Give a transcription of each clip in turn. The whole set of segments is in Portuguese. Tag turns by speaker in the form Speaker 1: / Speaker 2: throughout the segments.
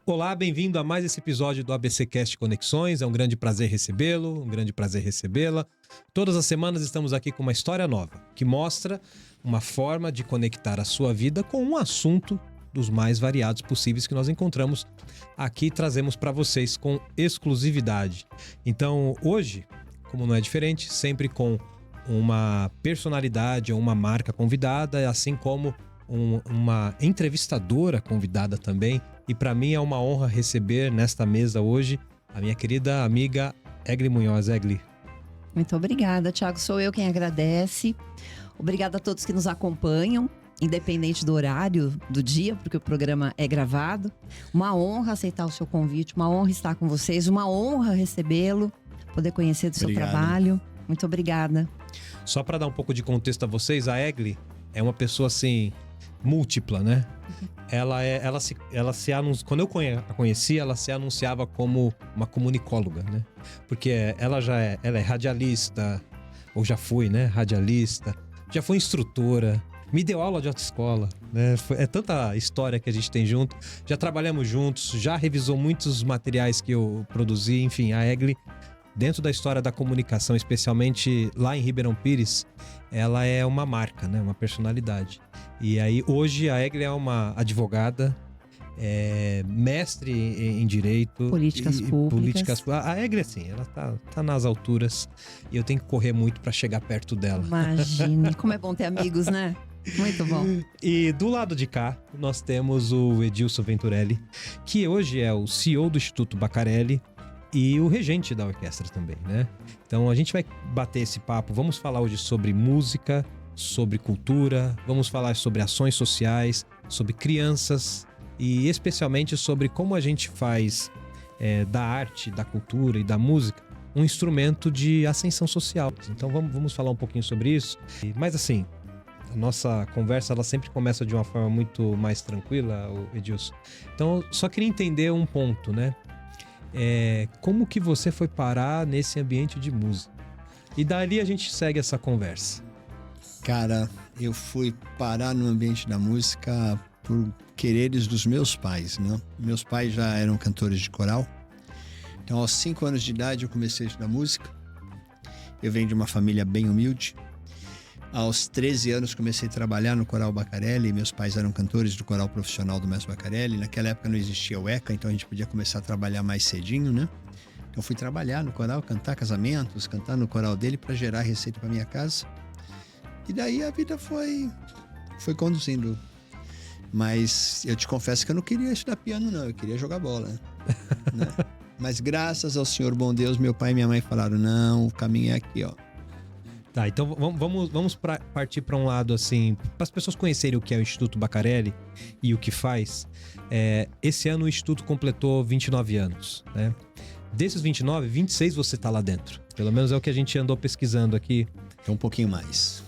Speaker 1: Olá, bem-vindo a mais esse episódio do ABCcast Conexões. É um grande prazer recebê-lo, um grande prazer recebê-la. Todas as semanas estamos aqui com uma história nova, que mostra uma forma de conectar a sua vida com um assunto dos mais variados possíveis que nós encontramos aqui e trazemos para vocês com exclusividade. Então, hoje, como não é diferente, sempre com uma personalidade ou uma marca convidada, assim como uma entrevistadora convidada também. E para mim é uma honra receber nesta mesa hoje a minha querida amiga Egli Munhoz. Egli.
Speaker 2: Muito obrigada, Thiago. Sou eu quem agradece. Obrigada a todos que nos acompanham, independente do horário do dia, porque o programa é gravado. Uma honra aceitar o seu convite, uma honra estar com vocês, uma honra recebê-lo, poder conhecer do seu trabalho. Muito obrigada.
Speaker 1: Só para dar um pouco de contexto a vocês, a Egli é uma pessoa assim múltipla, né? Quando eu a conheci, ela se anunciava como uma comunicóloga, né? Porque ela é radialista, ou já foi, né? Radialista, já foi instrutora, me deu aula de autoescola, né? É tanta história que a gente tem junto. Já trabalhamos juntos, já revisou muitos materiais que eu produzi. Enfim, a Egli, dentro da história da comunicação, especialmente lá em Ribeirão Pires, ela é uma marca, né? Uma personalidade. E aí, hoje, a Egli é uma advogada, mestre em Direito.
Speaker 2: Políticas públicas.
Speaker 1: A Egli, assim, ela tá nas alturas e eu tenho que correr muito para chegar perto dela.
Speaker 2: Imagine, como é bom ter amigos, né? Muito bom.
Speaker 1: E do lado de cá, nós temos o Edilson Venturelli, que hoje é o CEO do Instituto Bacarelli e o regente da orquestra também, né? Então a gente vai bater esse papo, vamos falar hoje sobre música, sobre cultura, vamos falar sobre ações sociais, sobre crianças e especialmente sobre como a gente faz da arte, da cultura e da música um instrumento de ascensão social. Então vamos falar um pouquinho sobre isso. Mas assim, a nossa conversa ela sempre começa de uma forma muito mais tranquila, Edilson. Então eu só queria entender um ponto, né? Como que você foi parar nesse ambiente de música? E dali a gente segue essa conversa.
Speaker 3: Cara, eu fui parar no ambiente da música por quereres dos meus pais, né? Meus pais já eram cantores de coral. Então, aos 5 anos de idade, eu comecei a estudar música. Eu venho de uma família bem humilde. Aos 13 anos, comecei a trabalhar no Coral Bacarelli. Meus pais eram cantores do coral profissional do Mestre Bacarelli. Naquela época não existia o ECA, então a gente podia começar a trabalhar mais cedinho, né? Então, fui trabalhar no coral, cantar casamentos, cantar no coral dele para gerar receita para minha casa. E daí a vida foi conduzindo. Mas eu te confesso que eu não queria estudar piano, não. Eu queria jogar bola, né? Mas graças ao Senhor bom Deus, meu pai e minha mãe falaram, não, o caminho é aqui, ó.
Speaker 1: Tá, então vamos partir para um lado assim, para as pessoas conhecerem o que é o Instituto Bacarelli e o que faz. Esse ano o Instituto completou 29 anos, né? Desses 29, 26 você tá lá dentro. Pelo menos é o que a gente andou pesquisando aqui.
Speaker 3: É um pouquinho mais.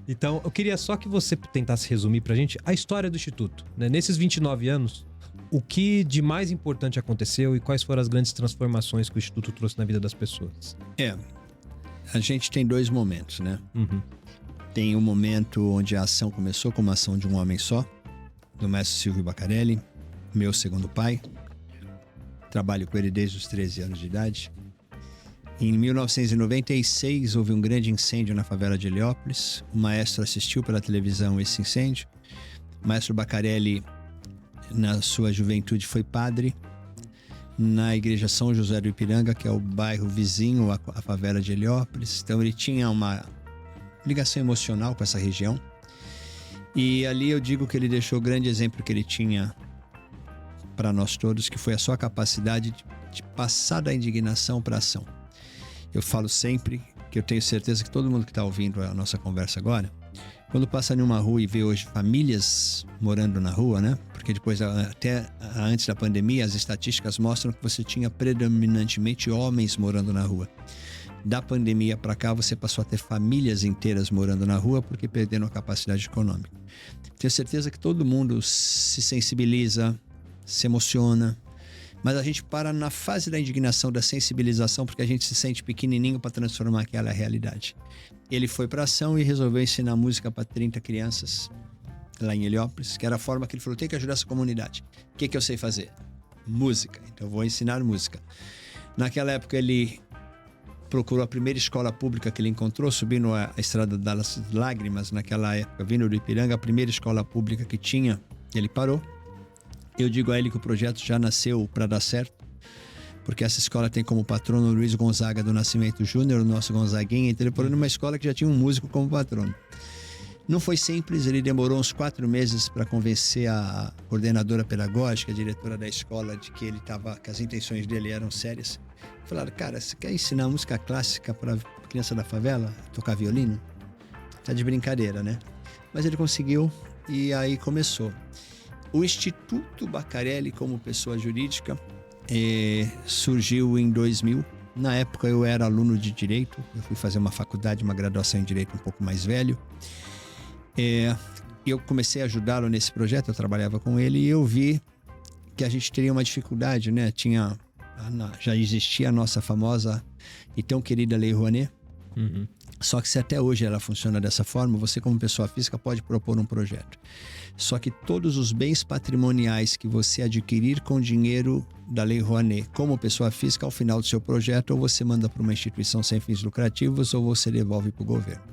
Speaker 1: Então, eu queria só que você tentasse resumir pra gente a história do Instituto, né? Nesses 29 anos, o que de mais importante aconteceu e quais foram as grandes transformações que o Instituto trouxe na vida das pessoas?
Speaker 3: A gente tem 2 momentos, né?
Speaker 1: Uhum.
Speaker 3: Tem um momento onde a ação começou como a ação de um homem só, do mestre Silvio Bacarelli, meu segundo pai. Trabalho com ele desde os 13 anos de idade. Em 1996, houve um grande incêndio na favela de Heliópolis. O maestro assistiu pela televisão esse incêndio. O maestro Bacarelli, na sua juventude, foi padre na igreja São José do Ipiranga, que é o bairro vizinho à favela de Heliópolis. Então ele tinha uma ligação emocional com essa região. E ali eu digo que ele deixou o grande exemplo que ele tinha para nós todos, que foi a sua capacidade de passar da indignação para a ação. Eu falo sempre que eu tenho certeza que todo mundo que está ouvindo a nossa conversa agora, quando passa numa rua e vê hoje famílias morando na rua, né? Porque depois, até antes da pandemia, as estatísticas mostram que você tinha predominantemente homens morando na rua. Da pandemia para cá, você passou a ter famílias inteiras morando na rua porque perderam a capacidade econômica. Tenho certeza que todo mundo se sensibiliza, se emociona, mas a gente para na fase da indignação, da sensibilização, porque a gente se sente pequenininho para transformar aquela realidade. Ele foi para ação e resolveu ensinar música para 30 crianças lá em Heliópolis, que era a forma que ele falou, tem que ajudar essa comunidade. O que eu sei fazer? Música. Então eu vou ensinar música. Naquela época ele procurou a primeira escola pública que ele encontrou, subindo a Estrada das Lágrimas, naquela época, vindo do Ipiranga, a primeira escola pública que tinha, ele parou. Eu digo a ele que o projeto já nasceu para dar certo, porque essa escola tem como patrono o Luiz Gonzaga do Nascimento Júnior, o nosso Gonzaguinha, então ele parou numa escola que já tinha um músico como patrono. Não foi simples, ele demorou uns 4 meses para convencer a coordenadora pedagógica, a diretora da escola, de que que as intenções dele eram sérias. Falaram, cara, você quer ensinar música clássica para criança da favela tocar violino? Tá de brincadeira, né? Mas ele conseguiu e aí começou. O Instituto Bacarelli, como pessoa jurídica, surgiu em 2000. Na época eu era aluno de Direito, eu fui fazer uma faculdade, uma graduação em Direito um pouco mais velho. Eu comecei a ajudá-lo nesse projeto, eu trabalhava com ele e eu vi que a gente teria uma dificuldade, né? Já existia a nossa famosa e tão querida Lei Rouanet.
Speaker 1: Uhum.
Speaker 3: Só que se até hoje ela funciona dessa forma, você como pessoa física pode propor um projeto. Só que todos os bens patrimoniais que você adquirir com dinheiro da Lei Rouanet como pessoa física, ao final do seu projeto, ou você manda para uma instituição sem fins lucrativos ou você devolve para o governo.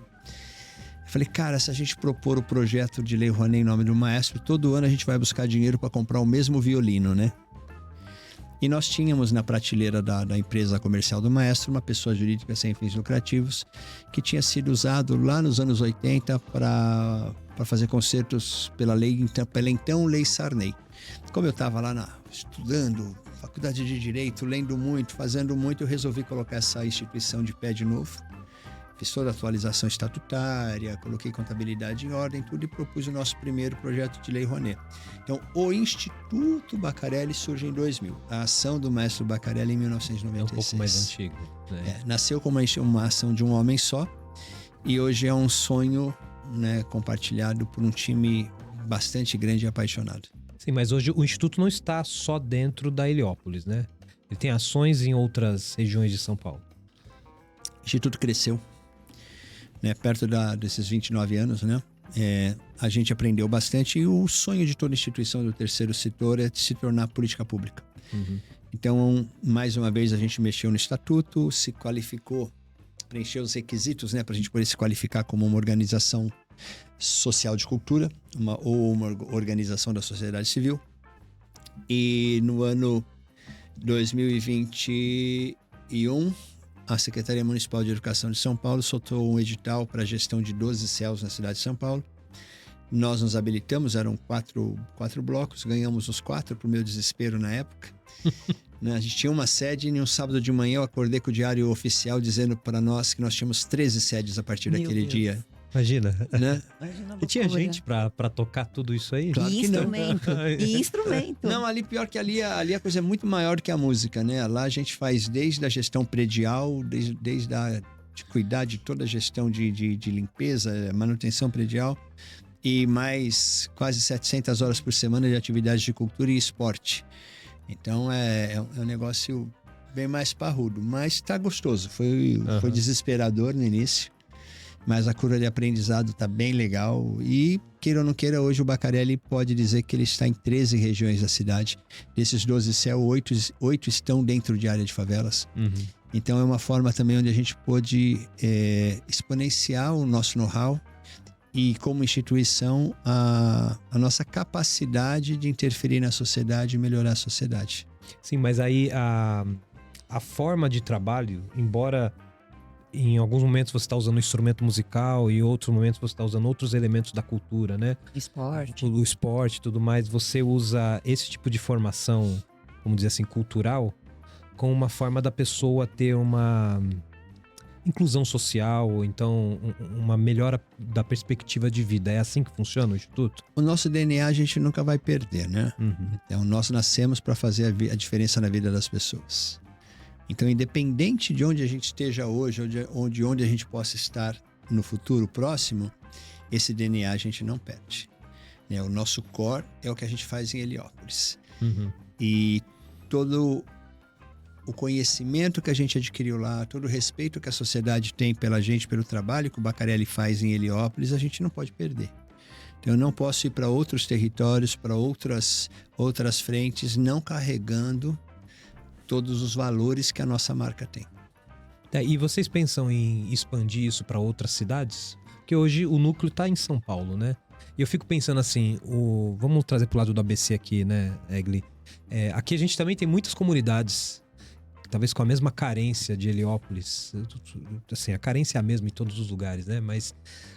Speaker 3: Eu falei, cara, se a gente propor o projeto de Lei Rouanet em nome do maestro, todo ano a gente vai buscar dinheiro para comprar o mesmo violino, né? E nós tínhamos na prateleira da empresa comercial do maestro uma pessoa jurídica sem fins lucrativos que tinha sido usado lá nos anos 80 para fazer concertos pela então Lei Sarney. Como eu estava lá estudando, faculdade de Direito, lendo muito, fazendo muito, eu resolvi colocar essa instituição de pé de novo. Fiz toda a atualização estatutária, coloquei contabilidade em ordem, tudo e propus o nosso primeiro projeto de Lei Rouanet. Então, o Instituto Bacarelli surge em 2000. A ação do maestro Bacarelli em 1996.
Speaker 1: É um pouco mais antigo. Né?
Speaker 3: Nasceu como uma ação de um homem só e hoje é um sonho, né, compartilhado por um time bastante grande e apaixonado.
Speaker 1: Sim, mas hoje o Instituto não está só dentro da Heliópolis, né? Ele tem ações em outras regiões de São Paulo.
Speaker 3: O Instituto cresceu. Né, perto desses 29 anos, né? A gente aprendeu bastante e o sonho de toda instituição do terceiro setor é de se tornar política pública.
Speaker 1: Uhum.
Speaker 3: Então, mais uma vez, a gente mexeu no estatuto, se qualificou, preencheu os requisitos, né, para a gente poder se qualificar como uma organização social de cultura ou uma organização da sociedade civil. E no ano 2021, a Secretaria Municipal de Educação de São Paulo soltou um edital para a gestão de 12 CELs na cidade de São Paulo. Nós nos habilitamos, eram quatro blocos, ganhamos os 4, para o meu desespero na época. Né? A gente tinha uma sede e no sábado de manhã eu acordei com o Diário Oficial dizendo para nós que nós tínhamos 13 sedes a partir daquele dia.
Speaker 1: Imagina.
Speaker 3: Né?
Speaker 1: E tinha gente pra tocar tudo isso aí?
Speaker 3: Claro que não.
Speaker 2: E instrumento.
Speaker 3: Não, ali pior que ali a coisa é muito maior do que a música, né? Lá a gente faz desde a gestão predial, desde de cuidar de toda a gestão de limpeza, manutenção predial e mais quase 700 horas por semana de atividades de cultura e esporte. Então é um negócio bem mais parrudo, mas tá gostoso. Foi desesperador no início. Mas a curva de aprendizado está bem legal e, queira ou não queira, hoje o Bacarelli pode dizer que ele está em 13 regiões da cidade. Desses 12 CEL, 8 estão dentro de área de favelas.
Speaker 1: Uhum.
Speaker 3: Então é uma forma também onde a gente pôde exponenciar o nosso know-how e, como instituição, a nossa capacidade de interferir na sociedade e melhorar a sociedade.
Speaker 1: Sim, mas aí a forma de trabalho, embora em alguns momentos você está usando o instrumento musical e em outros momentos você está usando outros elementos da cultura, né?
Speaker 2: Esporte.
Speaker 1: O esporte e tudo mais. Você usa esse tipo de formação, vamos dizer assim, cultural, como uma forma da pessoa ter uma inclusão social, ou então uma melhora da perspectiva de vida. É assim que funciona o Instituto?
Speaker 3: O nosso DNA a gente nunca vai perder, né?
Speaker 1: Uhum.
Speaker 3: Então nós nascemos para fazer a diferença na vida das pessoas. Então, independente de onde a gente esteja hoje, onde a gente possa estar no futuro próximo, esse DNA a gente não perde. Né? O nosso core é o que a gente faz em Heliópolis.
Speaker 1: Uhum.
Speaker 3: E todo o conhecimento que a gente adquiriu lá, todo o respeito que a sociedade tem pela gente, pelo trabalho que o Bacarelli faz em Heliópolis, a gente não pode perder. Então eu não posso ir para outros territórios, para outras frentes, não carregando todos os valores que a nossa marca tem.
Speaker 1: E vocês pensam em expandir isso para outras cidades? Porque hoje o núcleo está em São Paulo, né? E eu fico pensando assim, vamos trazer pro lado do ABC aqui, né, Egli? Aqui a gente também tem muitas comunidades, talvez com a mesma carência de Heliópolis. Assim, a carência é a mesma em todos os lugares, né? Mas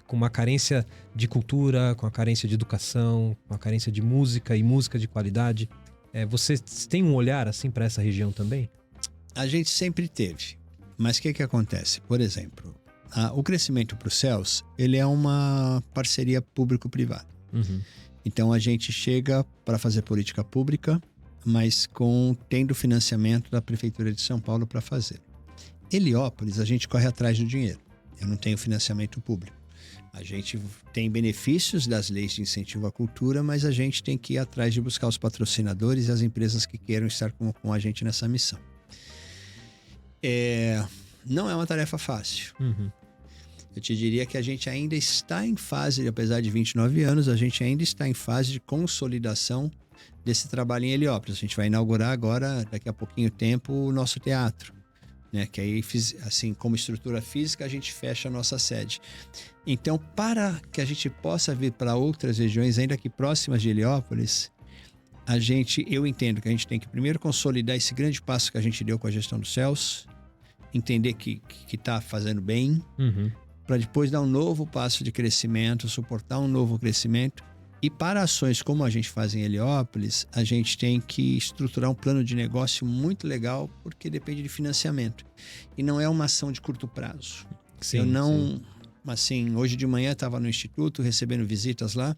Speaker 1: com uma carência de cultura, com a carência de educação, com a carência de música e música de qualidade. Vocês têm um olhar assim para essa região também?
Speaker 3: A gente sempre teve. Mas o que acontece? Por exemplo, o crescimento para os céus, ele é uma parceria público-privada.
Speaker 1: Uhum.
Speaker 3: Então a gente chega para fazer política pública, mas tendo financiamento da Prefeitura de São Paulo para fazer. Heliópolis, a gente corre atrás do dinheiro. Eu não tenho financiamento público. A gente tem benefícios das leis de incentivo à cultura, mas a gente tem que ir atrás de buscar os patrocinadores e as empresas que queiram estar com a gente nessa missão. Não é uma tarefa fácil.
Speaker 1: Uhum.
Speaker 3: Eu te diria que a gente ainda está em fase, apesar de 29 anos, a gente ainda está em fase de consolidação desse trabalho em Heliópolis. A gente vai inaugurar agora, daqui a pouquinho tempo, o nosso teatro, né? Que aí, assim, como estrutura física, a gente fecha a nossa sede. Então, para que a gente possa vir para outras regiões, ainda aqui próximas de Heliópolis, eu entendo que a gente tem que primeiro consolidar esse grande passo que a gente deu com a gestão dos céus, entender que está fazendo bem,
Speaker 1: Uhum.
Speaker 3: para depois dar um novo passo de crescimento, suportar um novo crescimento. E para ações como a gente faz em Heliópolis, a gente tem que estruturar um plano de negócio muito legal, porque depende de financiamento. E não é uma ação de curto prazo.
Speaker 1: Sim,
Speaker 3: Eu não...
Speaker 1: sim.
Speaker 3: Assim, hoje de manhã estava no Instituto, recebendo visitas lá.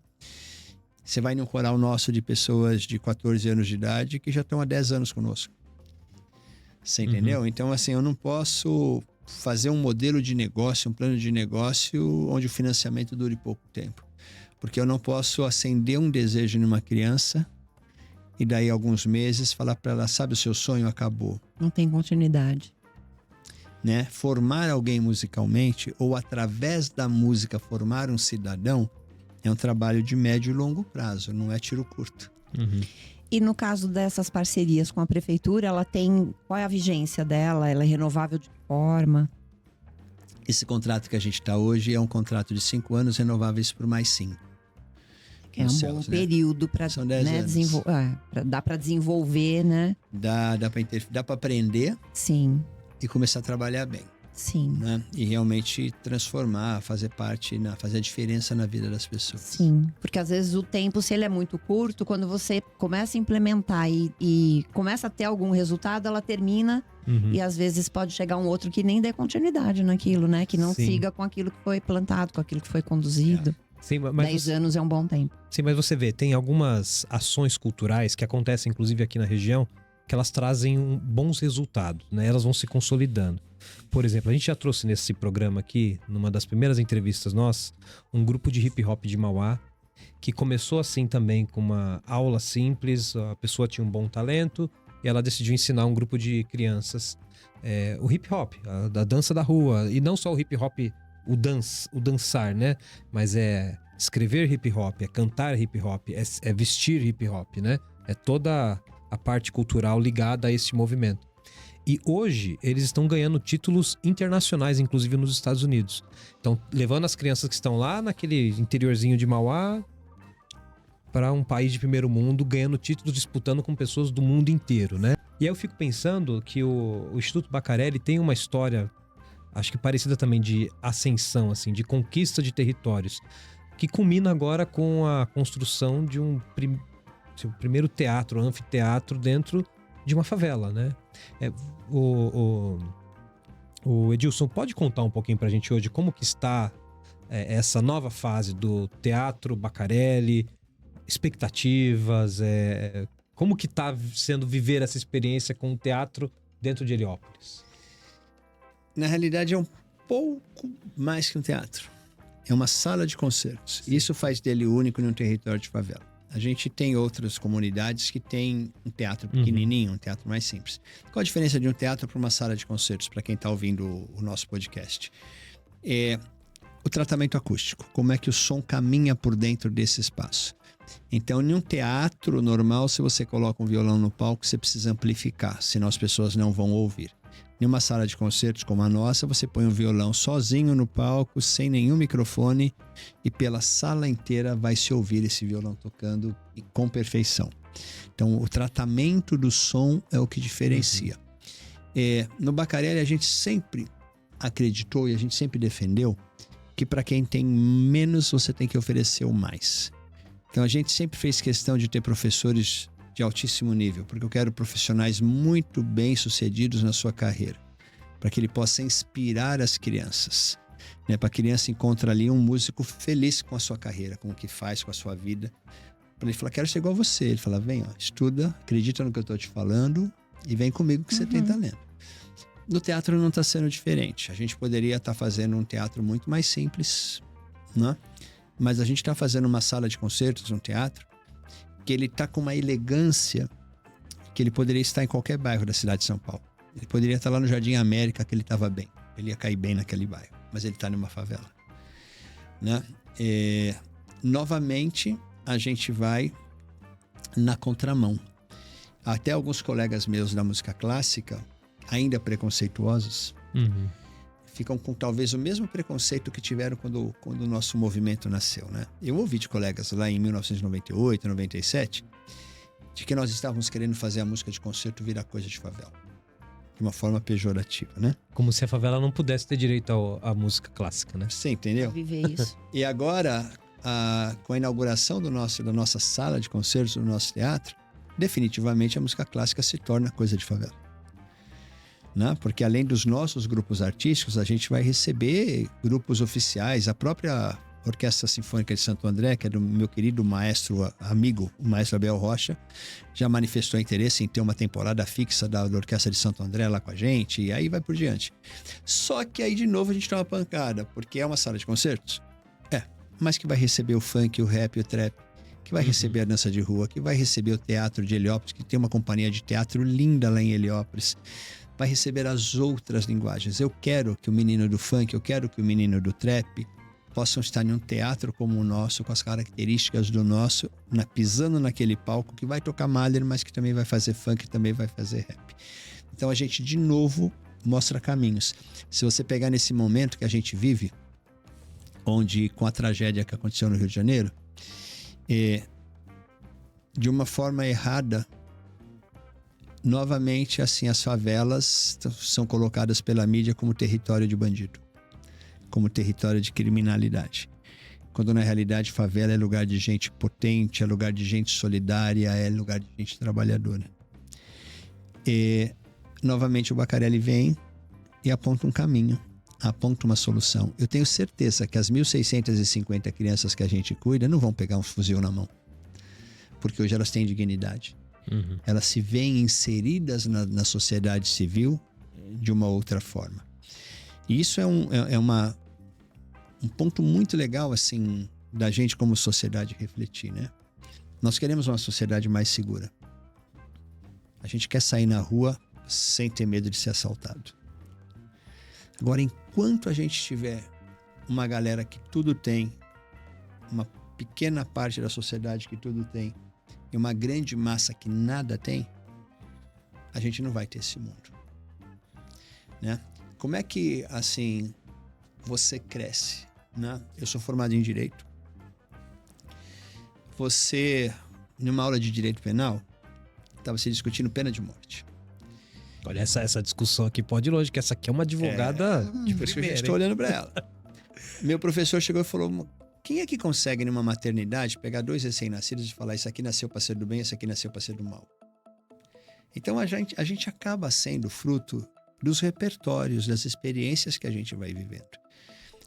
Speaker 3: Você vai num coral nosso de pessoas de 14 anos de idade que já estão há 10 anos conosco. Você entendeu? Então, assim, eu não posso fazer um modelo de negócio, um plano de negócio onde o financiamento dure pouco tempo. Porque eu não posso acender um desejo numa criança e daí alguns meses falar para ela, sabe, o seu sonho acabou.
Speaker 2: Não tem continuidade.
Speaker 3: Né? Formar alguém musicalmente ou através da música formar um cidadão é um trabalho de médio e longo prazo, não é tiro curto.
Speaker 1: Uhum.
Speaker 2: E no caso dessas parcerias com a prefeitura, qual é a vigência dela? Ela é renovável de que forma?
Speaker 3: Esse contrato que a gente está hoje é um contrato de 5 anos renováveis por mais 5.
Speaker 2: É um bom período para,
Speaker 3: São 10
Speaker 2: né,
Speaker 3: anos.
Speaker 2: dá para desenvolver, né?
Speaker 3: Dá para aprender
Speaker 2: Sim,
Speaker 3: e começar a trabalhar bem,
Speaker 2: sim,
Speaker 3: né? E realmente transformar, fazer a diferença na vida das pessoas.
Speaker 2: sim. Porque às vezes o tempo, se ele é muito curto, quando você começa a implementar e começa a ter algum resultado, ela termina.
Speaker 1: Uhum.
Speaker 2: E às vezes pode chegar um outro que nem dê continuidade naquilo, né? Que não
Speaker 1: Sim.
Speaker 2: siga com aquilo que foi plantado, com aquilo que foi conduzido.
Speaker 1: Sim, mas
Speaker 2: 10 anos é um bom tempo.
Speaker 1: Sim, mas você vê, tem algumas ações culturais que acontecem, inclusive aqui na região, que elas trazem bons resultados, né? Elas vão se consolidando. Por exemplo, a gente já trouxe nesse programa aqui, numa das primeiras entrevistas nossas, um grupo de hip hop de Mauá, que começou assim também, com uma aula simples, a pessoa tinha um bom talento, e ela decidiu ensinar um grupo de crianças o hip hop, a dança da rua, e não só o hip hop, o dançar, né? Mas escrever hip hop, cantar hip hop, é vestir hip hop, né? É toda a parte cultural ligada a esse movimento. E hoje eles estão ganhando títulos internacionais, inclusive nos Estados Unidos. Então, levando as crianças que estão lá naquele interiorzinho de Mauá para um país de primeiro mundo, ganhando títulos, disputando com pessoas do mundo inteiro, né? E aí eu fico pensando que o Instituto Baccarelli tem uma história, acho que parecida também, de ascensão, assim, de conquista de territórios, que culmina agora com a construção de um primeiro teatro, anfiteatro dentro de uma favela, né? O Edilson, pode contar um pouquinho pra gente hoje como que está essa nova fase do Teatro Baccarelli, expectativas, como que está sendo viver essa experiência com o teatro dentro de Heliópolis?
Speaker 3: Na realidade é um pouco mais que um teatro. É uma sala de concertos. Sim. Isso faz dele único num território de favela. A gente tem outras comunidades que têm um teatro pequenininho, um teatro mais simples. Qual a diferença de um teatro para uma sala de concertos, para quem está ouvindo o nosso podcast? o tratamento acústico. Como é que o som caminha por dentro desse espaço. Então, em um teatro normal, se você coloca um violão no palco, você precisa amplificar, senão as pessoas não vão ouvir. Em uma sala de concertos como a nossa, você põe um violão sozinho no palco, sem nenhum microfone, e pela sala inteira vai se ouvir esse violão tocando com perfeição. Então, o tratamento do som é o que diferencia. No Baccarelli, a gente sempre acreditou e a gente sempre defendeu que para quem tem menos, você tem que oferecer o mais. Então, a gente sempre fez questão de ter professores de altíssimo nível, porque eu quero profissionais muito bem-sucedidos na sua carreira, para que ele possa inspirar as crianças, né? Para a criança encontrar ali um músico feliz com a sua carreira, com o que faz, com a sua vida. Para ele falar, quero ser igual a você. Ele fala, vem, ó, estuda, acredita no que eu estou te falando e vem comigo que você tem talento. No teatro não está sendo diferente. A gente poderia estar fazendo um teatro muito mais simples, né? Mas a gente está fazendo uma sala de concertos, um teatro, que ele está com uma elegância que ele poderia estar em qualquer bairro da cidade de São Paulo. Ele poderia estar lá no Jardim América, que ele estava bem. Ele ia cair bem naquele bairro, mas ele está numa favela, né? Novamente, a gente vai na contramão. Até alguns colegas meus da música clássica, ainda preconceituosos, ficam com talvez o mesmo preconceito que tiveram quando o nosso movimento nasceu, né? Eu ouvi de colegas lá em 1998, 97, de que nós estávamos querendo fazer a música de concerto virar coisa de favela. De uma forma pejorativa, né?
Speaker 1: Como se a favela não pudesse ter direito à música clássica, né?
Speaker 3: Você entendeu?
Speaker 2: Viver isso.
Speaker 3: E agora, com a inauguração da nossa sala de concertos, do nosso teatro, definitivamente a música clássica se torna coisa de favela. Né? Porque além dos nossos grupos artísticos, a gente vai receber grupos oficiais, a própria Orquestra Sinfônica de Santo André, que é do meu querido maestro, amigo, o maestro Abel Rocha, já manifestou interesse em ter uma temporada fixa da Orquestra de Santo André lá com a gente, e aí vai por diante. Só que aí de novo a gente tem uma pancada, porque é uma sala de concertos, mas que vai receber o funk, o rap, o trap, que vai receber a dança de rua, que vai receber o teatro de Heliópolis, que tem uma companhia de teatro linda lá em Heliópolis, vai receber as outras linguagens. Eu quero que o menino do funk, eu quero que o menino do trap possam estar em um teatro como o nosso, com as características do nosso, pisando naquele palco que vai tocar Mahler, mas que também vai fazer funk, também vai fazer rap. Então a gente, de novo, mostra caminhos. Se você pegar nesse momento que a gente vive, onde com a tragédia que aconteceu no Rio de Janeiro, de uma forma errada, novamente, assim, as favelas são colocadas pela mídia como território de bandido, como território de criminalidade. Quando, na realidade, favela é lugar de gente potente, é lugar de gente solidária, é lugar de gente trabalhadora. E, novamente, o Baccarelli vem e aponta um caminho, aponta uma solução. Eu tenho certeza que as 1.650 crianças que a gente cuida não vão pegar um fuzil na mão, porque hoje elas têm dignidade. Elas se veem inseridas na sociedade civil de uma outra forma. E isso é um ponto muito legal, assim, da gente como sociedade refletir, né? Nós queremos uma sociedade mais segura. A gente quer sair na rua sem ter medo de ser assaltado. Agora, enquanto a gente tiver uma galera que tudo tem, uma pequena parte da sociedade que tudo tem, e uma grande massa que nada tem, a gente não vai ter esse mundo, né? Como é que, assim, você cresce, né? Eu sou formado em Direito. Você, numa aula de Direito Penal, estava se discutindo pena de morte.
Speaker 1: Olha, essa discussão aqui pode ir longe, que essa aqui é uma advogada de
Speaker 3: Por isso que a
Speaker 1: primeira,
Speaker 3: gente está olhando para ela. Meu professor chegou e falou, quem é que consegue numa maternidade pegar 2 recém-nascidos e falar, isso aqui nasceu para ser do bem, isso aqui nasceu para ser do mal? Então a gente acaba sendo fruto dos repertórios, das experiências que a gente vai vivendo.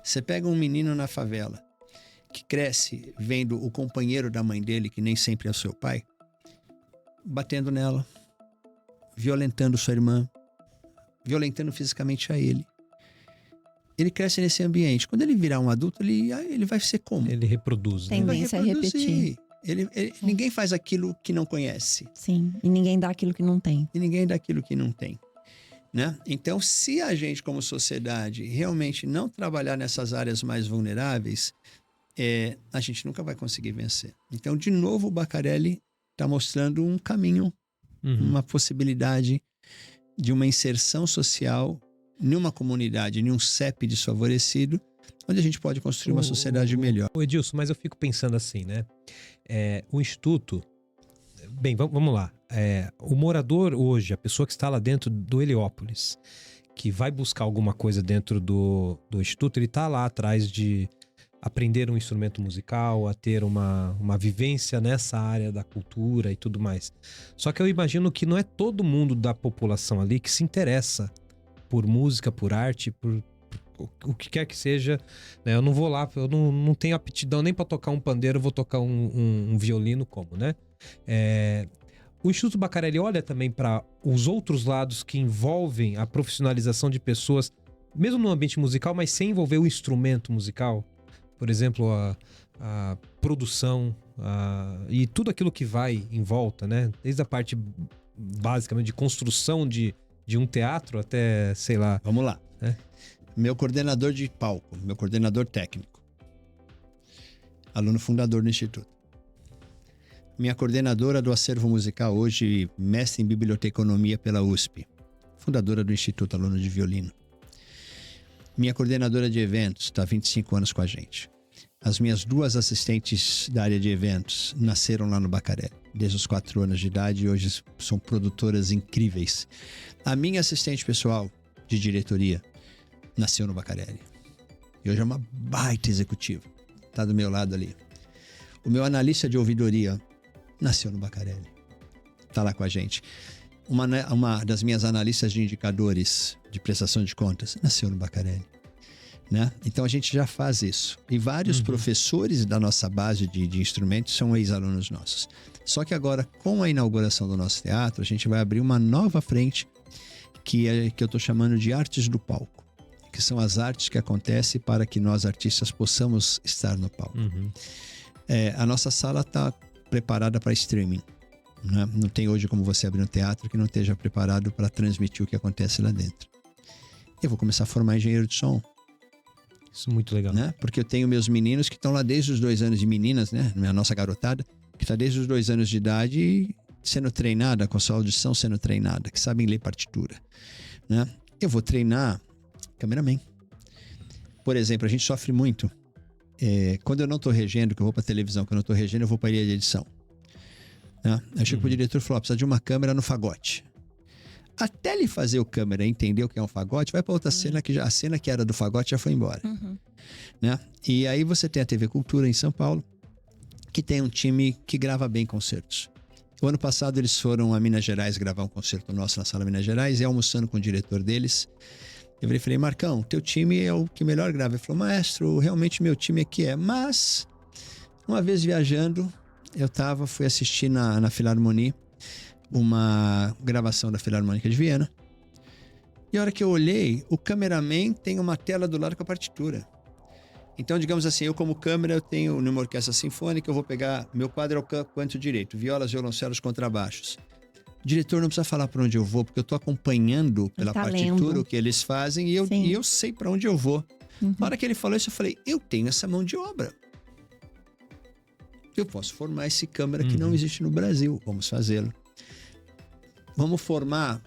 Speaker 3: Você pega um menino na favela que cresce vendo o companheiro da mãe dele, que nem sempre é o seu pai, batendo nela, violentando sua irmã, violentando fisicamente a ele. Ele cresce nesse ambiente. Quando ele virar um adulto, ele vai ser como?
Speaker 1: Ele reproduz, né?
Speaker 2: Tendência a repetir.
Speaker 3: Ninguém faz aquilo que não conhece.
Speaker 2: Sim, e ninguém dá aquilo que não tem.
Speaker 3: E ninguém dá aquilo que não tem. né? Então, se a gente, como sociedade, realmente não trabalhar nessas áreas mais vulneráveis, a gente nunca vai conseguir vencer. Então, de novo, o Baccarelli está mostrando um caminho, uma possibilidade de uma inserção social numa comunidade, em um CEP desfavorecido, onde a gente pode construir uma sociedade melhor.
Speaker 1: Edilson, mas eu fico pensando assim, né? O Instituto... Bem, vamos lá. O morador hoje, a pessoa que está lá dentro do Heliópolis, que vai buscar alguma coisa dentro do Instituto, ele está lá atrás de aprender um instrumento musical, a ter uma vivência nessa área da cultura e tudo mais. Só que eu imagino que não é todo mundo da população ali que se interessa por música, por arte, por o que quer que seja, né? Eu não vou lá, eu não tenho aptidão nem para tocar um pandeiro, eu vou tocar um violino como, né? O Instituto Baccarelli olha também para os outros lados que envolvem a profissionalização de pessoas, mesmo no ambiente musical, mas sem envolver o instrumento musical. Por exemplo, a produção e tudo aquilo que vai em volta, né? Desde a parte basicamente de construção de um teatro até, sei lá...
Speaker 3: Vamos lá. Meu coordenador de palco, meu coordenador técnico, aluno fundador do Instituto. Minha coordenadora do acervo musical, hoje mestre em biblioteconomia pela USP, fundadora do Instituto, aluno de violino. Minha coordenadora de eventos, está há 25 anos com a gente. As minhas 2 assistentes da área de eventos nasceram lá no Baccarelli, desde os 4 anos de idade, e hoje são produtoras incríveis. A minha assistente pessoal de diretoria nasceu no Baccarelli. E hoje é uma baita executiva. Está do meu lado ali. O meu analista de ouvidoria nasceu no Baccarelli. Está lá com a gente. Uma das minhas analistas de indicadores de prestação de contas nasceu no Baccarelli. Né? Então a gente já faz isso. E vários professores da nossa base de instrumentos são ex-alunos nossos. Só que agora, com a inauguração do nosso teatro, a gente vai abrir uma nova frente que eu estou chamando de artes do palco, que são as artes que acontecem para que nós artistas possamos estar no palco. A nossa sala está preparada para streaming, né? Não tem hoje como você abrir um teatro que não esteja preparado para transmitir o que acontece lá dentro. Eu vou começar a formar engenheiro de som.
Speaker 1: Isso é muito legal.
Speaker 3: Né? Porque eu tenho meus meninos que estão lá desde os 2 anos, de meninas, né? A nossa garotada, que está desde os 2 anos de idade sendo treinada, com sua audição sendo treinada, que sabem ler partitura. Né? Eu vou treinar cameraman. Por exemplo, a gente sofre muito. Quando eu não estou regendo, que eu vou para televisão, que eu não estou regendo, eu vou para a ilha de edição. Né? Aí chego pro diretor e falo, precisa de uma câmera no fagote. Até ele fazer o câmera entender o que é um fagote, vai para outra cena, que a cena que era do fagote já foi embora. Né? E aí você tem a TV Cultura em São Paulo, que tem um time que grava bem concertos. O ano passado eles foram a Minas Gerais gravar um concerto nosso na Sala Minas Gerais, e almoçando com o diretor deles, eu falei, Marcão, teu time é o que melhor grava. Ele falou, maestro, realmente meu time aqui é. Mas, uma vez viajando, fui assistir na Filarmonia, uma gravação da Filarmônica de Viena. E a hora que eu olhei, o cameraman tem uma tela do lado com a partitura. Então, digamos assim, eu como câmera, eu tenho numa orquestra sinfônica, eu vou pegar, meu quadro é o canto direito, violas, violoncelos, contrabaixos. O diretor não precisa falar para onde eu vou, porque eu estou acompanhando pela partitura o que eles fazem e eu sei para onde eu vou. Na hora que ele falou isso, eu falei, eu tenho essa mão de obra. Eu posso formar esse câmera que não existe no Brasil, vamos fazê-lo. Vamos formar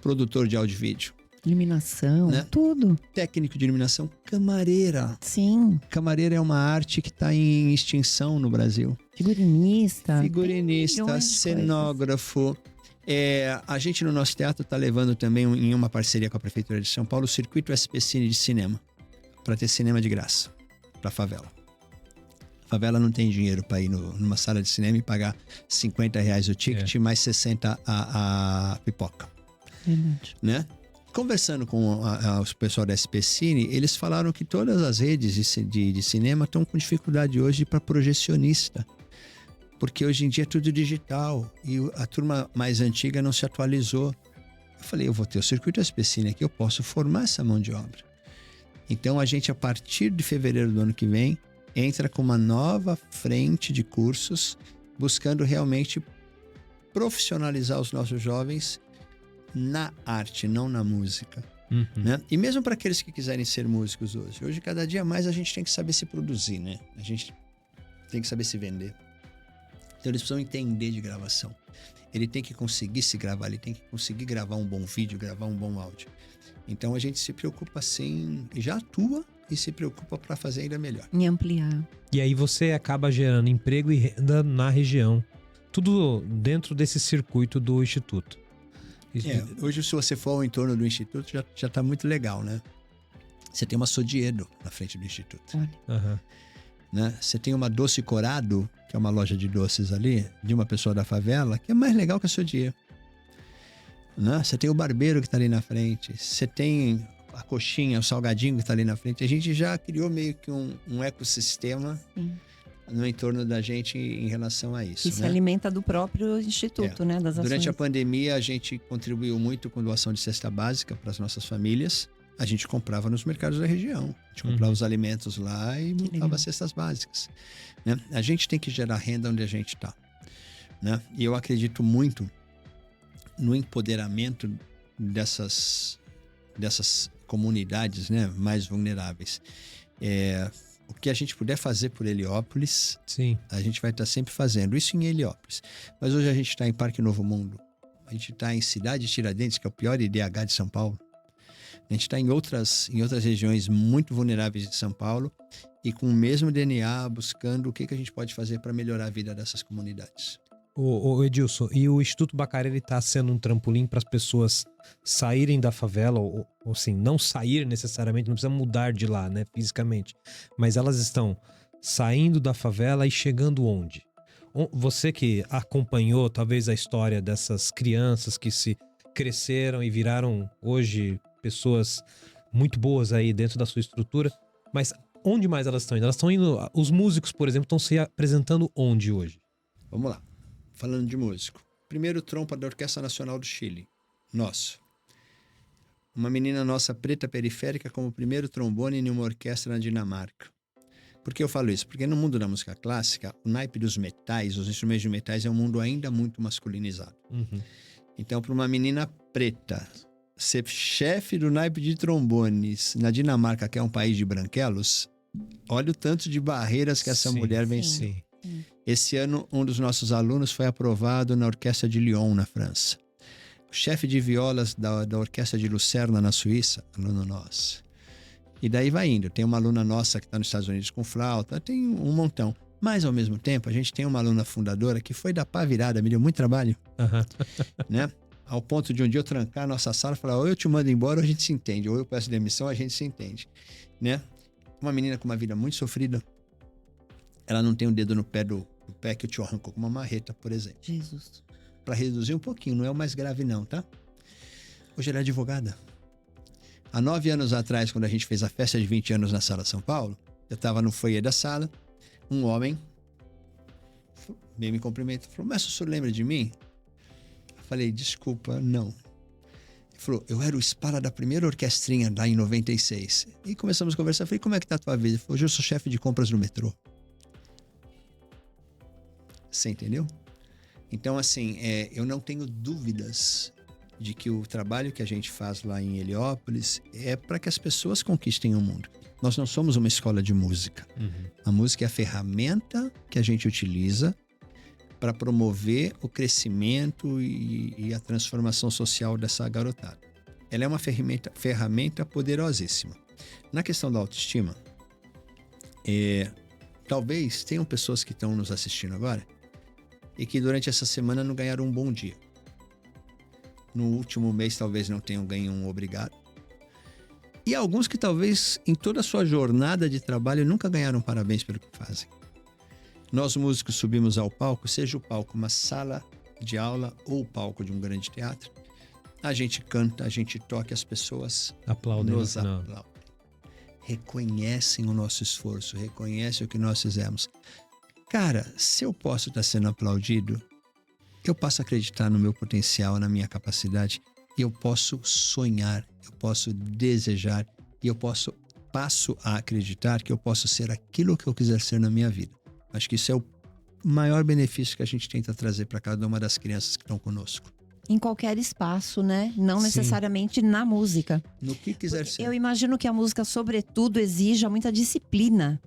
Speaker 3: produtor de áudio e vídeo.
Speaker 2: Iluminação,
Speaker 3: né?
Speaker 2: Tudo.
Speaker 3: Técnico de iluminação, camareira.
Speaker 2: Sim.
Speaker 3: Camareira é uma arte que está em extinção no Brasil.
Speaker 2: Figurinista,
Speaker 3: cenógrafo. A gente no nosso teatro está levando também em uma parceria com a Prefeitura de São Paulo o circuito SPCine de cinema, para ter cinema de graça para a favela. A favela não tem dinheiro para ir numa sala de cinema e pagar R$50 o ticket, mais 60 a pipoca.
Speaker 2: Verdade.
Speaker 3: Né? Conversando com os pessoal da SPCine, eles falaram que todas as redes de cinema estão com dificuldade hoje para projecionista. Porque hoje em dia é tudo digital e a turma mais antiga não se atualizou. Eu falei, eu vou ter o circuito SPCine aqui, eu posso formar essa mão de obra. Então a gente, a partir de fevereiro do ano que vem, entra com uma nova frente de cursos, buscando realmente profissionalizar os nossos jovens na arte, não na música. Né? E mesmo para aqueles que quiserem ser músicos hoje. Hoje, cada dia mais, a gente tem que saber se produzir, né? A gente tem que saber se vender. Então, eles precisam entender de gravação. Ele tem que conseguir se gravar, ele tem que conseguir gravar um bom vídeo, gravar um bom áudio. Então, a gente se preocupa assim, já atua e se preocupa para fazer ainda melhor.
Speaker 2: Em ampliar.
Speaker 1: E aí você acaba gerando emprego e renda na região. Tudo dentro desse circuito do Instituto.
Speaker 3: Hoje, se você for ao entorno do Instituto, já tá muito legal, né? Você tem uma Sodiedo na frente do Instituto.
Speaker 1: Uhum.
Speaker 3: Né? Você tem uma Doce Corado, que é uma loja de doces ali, de uma pessoa da favela, que é mais legal que a Sodier. Né? Você tem o barbeiro que tá ali na frente. Você tem a coxinha, o salgadinho que tá ali na frente. A gente já criou meio que um ecossistema no entorno da gente em relação a isso.
Speaker 2: Que se alimenta do próprio Instituto, né? Das ações.
Speaker 3: Durante a pandemia, a gente contribuiu muito com doação de cesta básica para as nossas famílias. A gente comprava nos mercados da região. A gente comprava os alimentos lá e montava cestas básicas. Né? A gente tem que gerar renda onde a gente está. Né? E eu acredito muito no empoderamento dessas comunidades, né, mais vulneráveis. O que a gente puder fazer por Heliópolis,
Speaker 1: sim, a
Speaker 3: gente vai estar sempre fazendo. Isso em Heliópolis. Mas hoje a gente está em Parque Novo Mundo. A gente está em Cidade Tiradentes, que é o pior IDH de São Paulo. A gente está em outras regiões muito vulneráveis de São Paulo e com o mesmo DNA buscando o que a gente pode fazer para melhorar a vida dessas comunidades.
Speaker 1: O Edilson, e o Instituto Baccarelli está sendo um trampolim para as pessoas saírem da favela, ou assim, não sair necessariamente, não precisa mudar de lá, né, fisicamente, mas elas estão saindo da favela e chegando onde? Você que acompanhou talvez a história dessas crianças que se cresceram e viraram hoje pessoas muito boas aí dentro da sua estrutura, mas onde mais elas estão indo? Elas estão indo, os músicos, por exemplo, estão se apresentando onde hoje?
Speaker 3: Vamos lá. Falando de músico. Primeiro trompa da Orquestra Nacional do Chile. Nosso. Uma menina nossa preta periférica como primeiro trombone em uma orquestra na Dinamarca. Por que eu falo isso? Porque no mundo da música clássica, o naipe dos metais, os instrumentos de metais, é um mundo ainda muito masculinizado. Então, para uma menina preta ser chefe do naipe de trombones na Dinamarca, que é um país de branquelos, olha o tanto de barreiras que essa mulher venceu. Esse ano, um dos nossos alunos foi aprovado na Orquestra de Lyon, na França. O chefe de violas da Orquestra de Lucerna, na Suíça, aluno nosso. E daí vai indo. Tem uma aluna nossa que está nos Estados Unidos com flauta, tem um montão. Mas, ao mesmo tempo, a gente tem uma aluna fundadora que foi da pá virada, me deu muito trabalho. Né? Ao ponto de um dia eu trancar a nossa sala e falar, ou eu te mando embora ou a gente se entende, ou eu peço demissão, a gente se entende. Né? Uma menina com uma vida muito sofrida. Ela não tem um dedo no pé que o tio arrancou com uma marreta, por exemplo.
Speaker 2: Jesus.
Speaker 3: Para reduzir um pouquinho, não é o mais grave não, tá? Hoje ela é advogada. Há 9 anos atrás, quando a gente fez a festa de 20 anos na Sala São Paulo, eu estava no foyer da sala, um homem veio me cumprimentar, falou, mas o senhor lembra de mim? Eu falei, desculpa, não. Ele falou, eu era o espala da primeira orquestrinha lá em 96. E começamos a conversar, eu falei, como é que tá a tua vida? Ele falou, hoje eu sou chefe de compras no metrô. Você entendeu? Então, assim, eu não tenho dúvidas de que o trabalho que a gente faz lá em Heliópolis é para que as pessoas conquistem o mundo. Nós não somos uma escola de música. A música é a ferramenta que a gente utiliza para promover o crescimento e a transformação social dessa garotada. Ela é uma ferramenta poderosíssima. Na questão da autoestima, talvez tenham pessoas que estão nos assistindo agora e que durante essa semana não ganharam um bom dia. No último mês talvez não tenham ganho um obrigado. E alguns que talvez em toda a sua jornada de trabalho nunca ganharam parabéns pelo que fazem. Nós músicos subimos ao palco, seja o palco uma sala de aula ou o palco de um grande teatro. A gente canta, a gente toca, as pessoas nos aplaudem. Reconhecem o nosso esforço, reconhecem o que nós fizemos. Cara, se eu posso estar sendo aplaudido, eu passo a acreditar no meu potencial, na minha capacidade, e eu posso sonhar, eu posso desejar, e eu passo a acreditar que eu posso ser aquilo que eu quiser ser na minha vida. Acho que isso é o maior benefício que a gente tenta trazer para cada uma das crianças que estão conosco.
Speaker 2: em qualquer espaço, né? Não
Speaker 1: Sim.
Speaker 2: necessariamente na música.
Speaker 3: No que quiser ser.
Speaker 2: Eu imagino que a música, sobretudo, exija muita disciplina.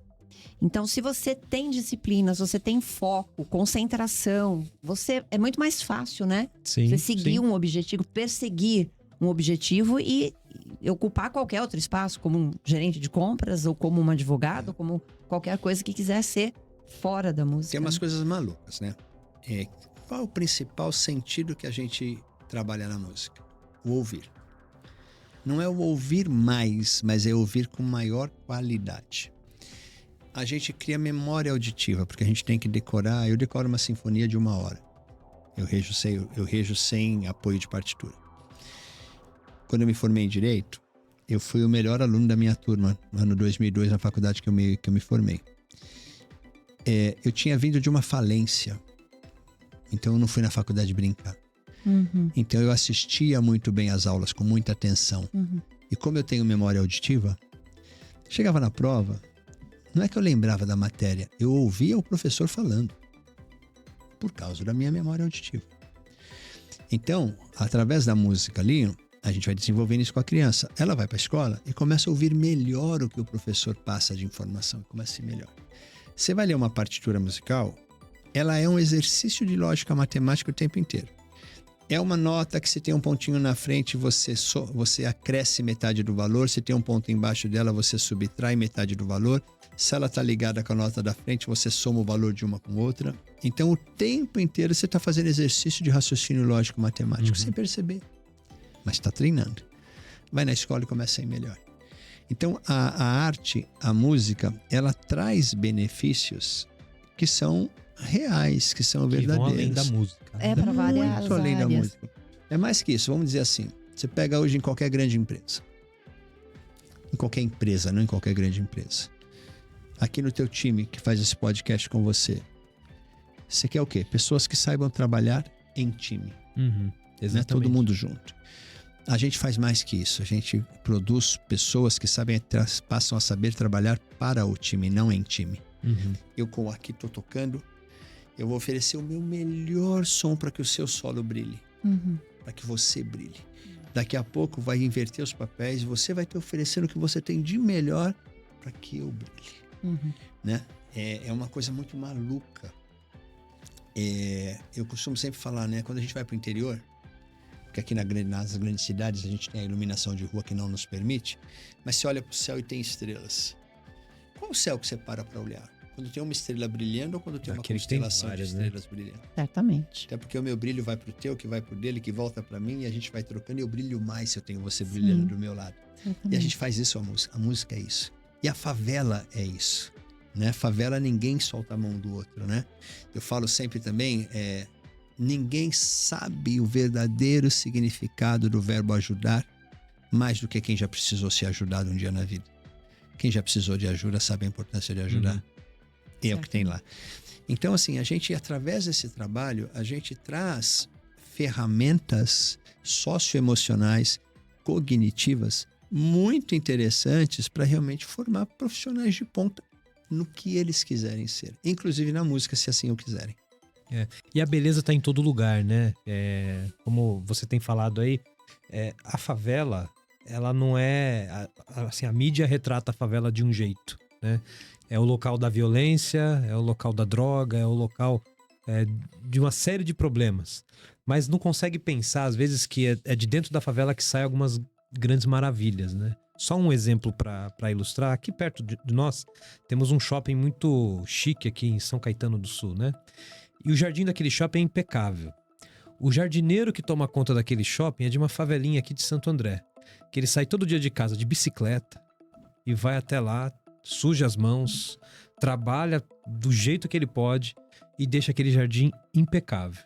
Speaker 2: Então, se você tem disciplina, se você tem foco, concentração, é muito mais fácil, né?
Speaker 1: Sim,
Speaker 2: Você seguir
Speaker 1: sim.
Speaker 2: um objetivo, perseguir um objetivo e ocupar qualquer outro espaço, como um gerente de compras, ou como um advogado, ou como qualquer coisa que quiser ser fora da música.
Speaker 3: Tem umas
Speaker 2: né?
Speaker 3: coisas malucas, né? Qual é o principal sentido que a gente trabalha na música? O ouvir. Não é o ouvir mais, mas é ouvir com maior qualidade. A gente cria memória auditiva, porque a gente tem que decorar. Eu decoro uma sinfonia de 1 hora. Eu rejo sem apoio de partitura. Quando eu me formei em Direito, eu fui o melhor aluno da minha turma, no ano 2002, na faculdade que eu me formei. Eu tinha vindo de uma falência, então eu não fui na faculdade brincar.
Speaker 2: Uhum,
Speaker 3: Então eu assistia muito bem às aulas, com muita atenção.
Speaker 2: uhum.
Speaker 3: E como eu tenho memória auditiva, chegava na prova, não é que eu lembrava da matéria, eu ouvia o professor falando, por causa da minha memória auditiva. Então, através da música ali, a gente vai desenvolvendo isso com a criança. Ela vai para a escola e começa a ouvir melhor o que o professor passa de informação, começa a ser melhor. Você vai ler uma partitura musical, ela é um exercício de lógica matemática o tempo inteiro. É uma nota que se tem um pontinho na frente, você acresce metade do valor. Se tem um ponto embaixo dela, você subtrai metade do valor. Se ela está ligada com a nota da frente, você soma o valor de uma com outra. Então, o tempo inteiro você está fazendo exercício de raciocínio lógico matemático, sem perceber. Mas está treinando. Vai na escola e começa a ir melhor. Então, a arte, a música, ela traz benefícios que são reais, que são
Speaker 1: Que
Speaker 3: verdadeiros.
Speaker 1: vão além da música.
Speaker 2: É para várias
Speaker 3: Muito além da
Speaker 2: áreas.
Speaker 3: música. É mais que isso, vamos dizer assim. Você pega hoje em qualquer grande empresa. Em qualquer empresa, não em qualquer grande empresa. Aqui no teu time que faz esse podcast com você. Você quer o quê? Pessoas que saibam trabalhar em time.
Speaker 1: Uhum,
Speaker 3: Né? Todo mundo junto. A gente faz mais que isso. A gente produz pessoas que passam a saber trabalhar para o time, não em time.
Speaker 1: Uhum.
Speaker 3: Eu, como aqui estou tocando, eu vou oferecer o meu melhor som para que o seu solo brilhe.
Speaker 2: Uhum.
Speaker 3: Para que você brilhe. Daqui a pouco vai inverter os papéis e você vai te oferecendo o que você tem de melhor para que eu brilhe.
Speaker 2: Uhum.
Speaker 3: Né? É uma coisa muito maluca. Eu costumo sempre falar, né? Quando a gente vai para o interior, porque aqui nas grandes cidades a gente tem a iluminação de rua que não nos permite, mas você olha para o céu e tem estrelas. Qual o céu que você para olhar? Quando tem uma estrela brilhando ou quando tem uma
Speaker 1: Aquele que tem
Speaker 3: constelação
Speaker 1: várias,
Speaker 3: de
Speaker 1: né?
Speaker 3: estrelas brilhando?
Speaker 2: Certamente.
Speaker 3: Até porque o meu brilho vai pro teu, que vai pro dele, que volta para mim, e a gente vai trocando e eu brilho mais se eu tenho você brilhando do meu lado. E a gente faz isso a música. A música é isso. E a favela é isso. Né? Favela, ninguém solta a mão do outro, né? Eu falo sempre também, ninguém sabe o verdadeiro significado do verbo ajudar mais do que quem já precisou ser ajudado um dia na vida. Quem já precisou de ajuda sabe a importância de ajudar.
Speaker 1: Uhum.
Speaker 3: É o que tem lá. Então, assim, a gente, através desse trabalho, a gente traz ferramentas socioemocionais, cognitivas, muito interessantes para realmente formar profissionais de ponta no que eles quiserem ser. Inclusive na música, se assim o quiserem.
Speaker 1: E a beleza tá em todo lugar, né? Como você tem falado aí, a favela, ela não é... Assim, a mídia retrata a favela de um jeito, né? É o local da violência, é o local da droga, é o local de uma série de problemas. Mas não consegue pensar, às vezes, que é de dentro da favela que saem algumas grandes maravilhas, né? Só um exemplo para ilustrar. Aqui perto de nós, temos um shopping muito chique aqui em São Caetano do Sul, né? E o jardim daquele shopping é impecável. O jardineiro que toma conta daquele shopping é de uma favelinha aqui de Santo André. Que ele sai todo dia de casa de bicicleta e vai até lá, suja as mãos, trabalha do jeito que ele pode e deixa aquele jardim impecável.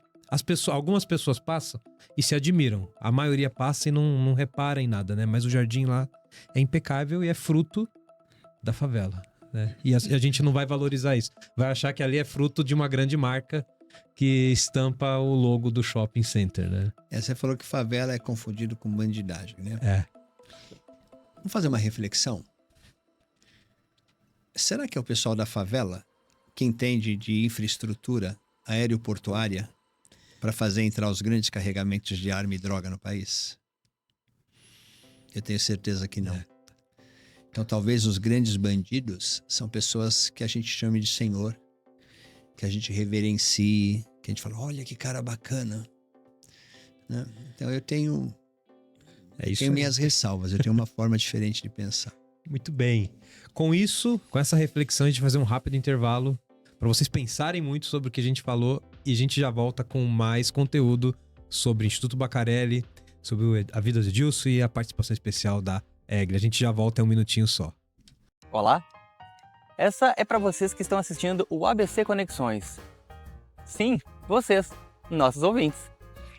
Speaker 1: Algumas pessoas passam e se admiram. A maioria passa e não repara em nada, né? Mas o jardim lá é impecável e é fruto da favela, né? E a gente não vai valorizar isso. Vai achar que ali é fruto de uma grande marca que estampa o logo do shopping center, né?
Speaker 3: Você falou que favela é confundido com bandidagem, né? Vamos fazer uma reflexão? Será que é o pessoal da favela que entende de infraestrutura aeroportuária para fazer entrar os grandes carregamentos de arma e droga no país? Eu tenho certeza que não. Então, talvez os grandes bandidos são pessoas que a gente chame de senhor, que a gente reverencie, que a gente fala, olha que cara bacana. Né? Então, eu tenho minhas ressalvas, eu tenho uma forma diferente de pensar.
Speaker 1: Muito bem. Com isso, com essa reflexão, a gente vai fazer um rápido intervalo para vocês pensarem muito sobre o que a gente falou e a gente já volta com mais conteúdo sobre o Instituto Bacarelli, sobre a vida do Edilson e a participação especial da Egli. A gente já volta em um minutinho só.
Speaker 4: Olá, essa é para vocês que estão assistindo o ABC Conexões. Sim, vocês, nossos ouvintes.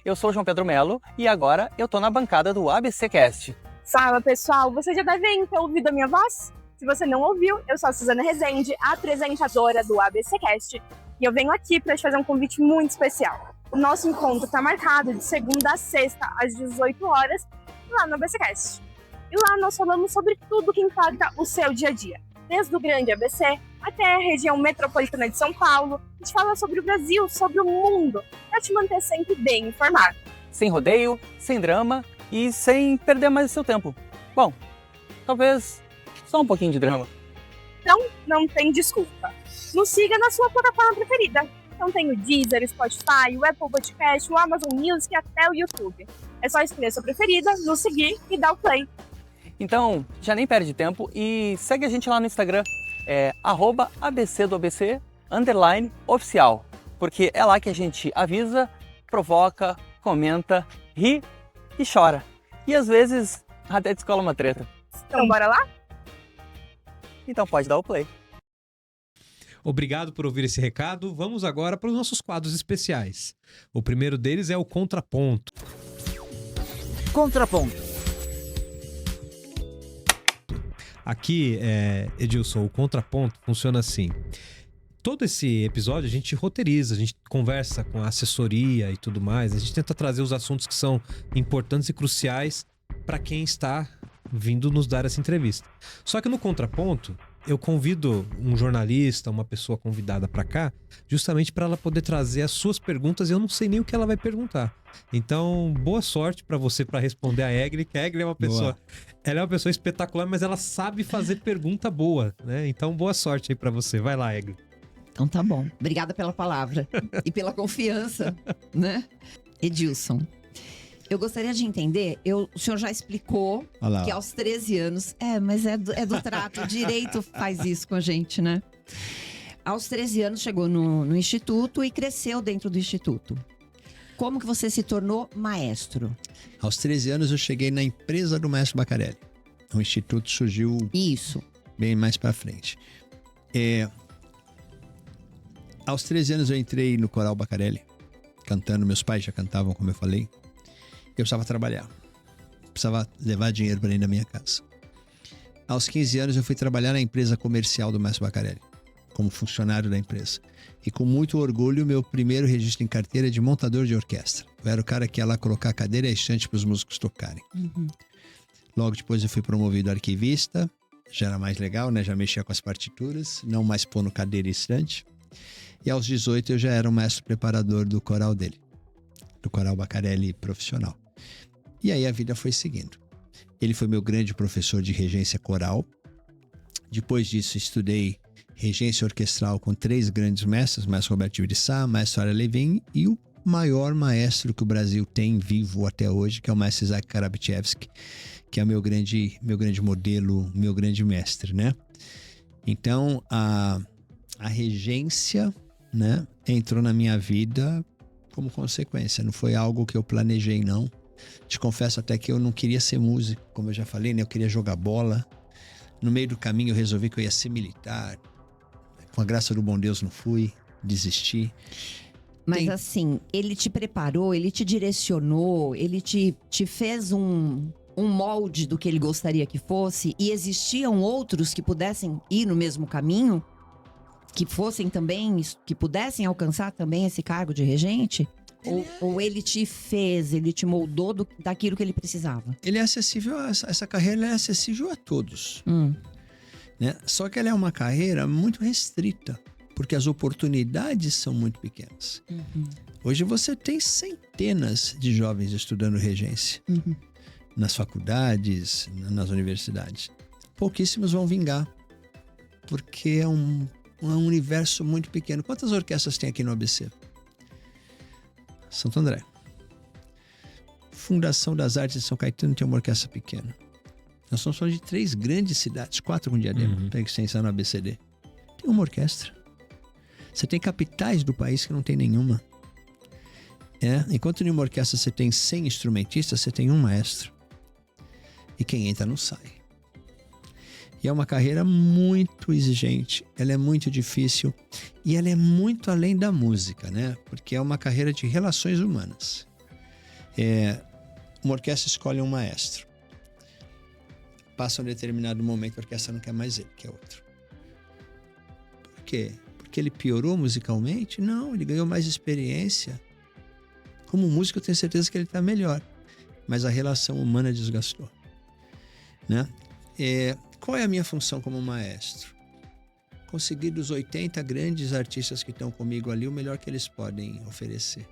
Speaker 4: Eu sou o João Pedro Melo e agora eu tô na bancada do ABC Cast.
Speaker 5: Fala pessoal, vocês já devem ter ouvido a minha voz? Se você não ouviu, eu sou a Suzana Rezende, a apresentadora do ABC Cast, e eu venho aqui para te fazer um convite muito especial. O nosso encontro está marcado de segunda a sexta, às 18 horas, lá no ABC Cast. E lá nós falamos sobre tudo que impacta o seu dia a dia, desde o grande ABC até a região metropolitana de São Paulo. A gente fala sobre o Brasil, sobre o mundo, para te manter sempre bem informado.
Speaker 4: Sem rodeio, sem drama e sem perder mais o seu tempo. Bom, talvez só um pouquinho de drama.
Speaker 5: Então, não tem desculpa. Nos siga na sua plataforma preferida. Então tem o Deezer, o Spotify, o Apple Podcast, o Amazon Music e até o YouTube. É só escolher a sua preferida, nos seguir e dar o play.
Speaker 4: Então, já nem perde tempo e segue a gente lá no Instagram, @abcdoabc_oficial, porque é lá que a gente avisa, provoca, comenta, ri e chora. E às vezes até descola uma treta.
Speaker 5: Então bora lá?
Speaker 4: Então pode dar o play.
Speaker 1: Obrigado por ouvir esse recado. Vamos agora para os nossos quadros especiais. O primeiro deles é o Contraponto.
Speaker 6: Contraponto.
Speaker 1: Aqui, Edilson, o Contraponto funciona assim. Todo esse episódio a gente roteiriza, a gente conversa com a assessoria e tudo mais. A gente tenta trazer os assuntos que são importantes e cruciais para quem está vindo nos dar essa entrevista. Só que no Contraponto, eu convido um jornalista, uma pessoa convidada para cá, justamente para ela poder trazer as suas perguntas e eu não sei nem o que ela vai perguntar. Então, boa sorte para você para responder a Egli, que a Egli é uma pessoa, ela é uma pessoa espetacular, mas ela sabe fazer pergunta boa, né? Então, boa sorte aí para você. Vai lá, Egli.
Speaker 2: Então tá bom. Obrigada pela palavra e pela confiança, né? Edilson, eu gostaria de entender, o senhor já explicou que aos 13 anos... mas é do trato, o direito faz isso com a gente, né? Aos 13 anos chegou no Instituto e cresceu dentro do Instituto. Como que você se tornou maestro?
Speaker 3: Aos 13 anos eu cheguei na empresa do Maestro Bacarelli. O Instituto surgiu bem mais pra frente. Aos 13 anos eu entrei no Coral Bacarelli, cantando. Meus pais já cantavam, como eu falei. Eu precisava trabalhar. Precisava levar dinheiro para dentro da minha casa. Aos 15 anos eu fui trabalhar na empresa comercial do Maestro Bacarelli, como funcionário da empresa. E com muito orgulho, meu primeiro registro em carteira é de montador de orquestra. Eu era o cara que ia lá colocar a cadeira e a estante para os músicos tocarem. Logo depois eu fui promovido a arquivista. Já era mais legal, né? Já mexia com as partituras, não mais pondo cadeira e estante. E aos 18 eu já era o maestro preparador do coral dele, do Coral Bacarelli profissional. E aí a vida foi seguindo. Ele foi meu grande professor de regência coral. Depois disso estudei regência orquestral com 3 grandes mestres, o maestro Roberto Ibrissá, o maestro Ara Levin e o maior maestro que o Brasil tem vivo até hoje, que é o maestro Isaac Karabchevsky, que é meu grande modelo, meu grande mestre, né? Então, a regência, né, entrou na minha vida como consequência. Não foi algo que eu planejei, não. Te confesso até que eu não queria ser músico, como eu já falei, né? Eu queria jogar bola. No meio do caminho eu resolvi que eu ia ser militar. Com a graça do bom Deus não fui, desisti.
Speaker 2: Mas assim, ele te preparou, ele te direcionou, ele te fez um molde do que ele gostaria que fosse, e existiam outros que pudessem ir no mesmo caminho, que fossem também, que pudessem alcançar também esse cargo de regente? Ou ele te fez, ele te moldou daquilo que ele precisava?
Speaker 3: Ele é acessível, essa carreira é acessível a todos. Né? Só que ela é uma carreira muito restrita, porque as oportunidades são muito pequenas. Hoje você tem centenas de jovens estudando regência. Nas faculdades, nas universidades. Pouquíssimos vão vingar, porque é um universo muito pequeno. Quantas orquestras tem aqui no ABC? Santo André. Fundação das Artes de São Caetano tem uma orquestra pequena. Nós estamos falando de 3 grandes cidades, 4 com Diadema, para extensão no ABCD. Tem uma orquestra. Você tem capitais do país que não tem nenhuma. Enquanto em uma orquestra você tem 100 instrumentistas, você tem um maestro. E quem entra não sai. E é uma carreira muito exigente, ela é muito difícil e ela é muito além da música, né? Porque é uma carreira de relações humanas. Uma orquestra escolhe um maestro. Passa um determinado momento, a orquestra não quer mais ele, quer outro. Por quê? Porque ele piorou musicalmente? Não, ele ganhou mais experiência. Como músico, eu tenho certeza que ele está melhor. Mas a relação humana desgastou. Né? Qual é a minha função como maestro? Conseguir dos 80 grandes artistas que estão comigo ali o melhor que eles podem oferecer.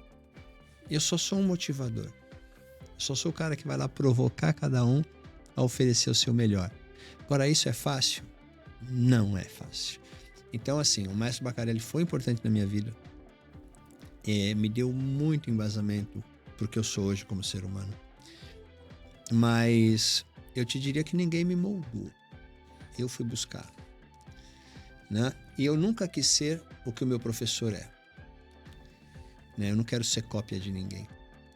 Speaker 3: Eu só sou um motivador. Eu só sou o cara que vai lá provocar cada um a oferecer o seu melhor. Agora, isso é fácil? Não é fácil. Então, assim, o Maestro Baccarelli foi importante na minha vida. Me deu muito embasamento porque eu sou hoje como ser humano. Mas eu te diria que ninguém me moldou. Eu fui buscar. Né? E eu nunca quis ser o que o meu professor é. Né? Eu não quero ser cópia de ninguém.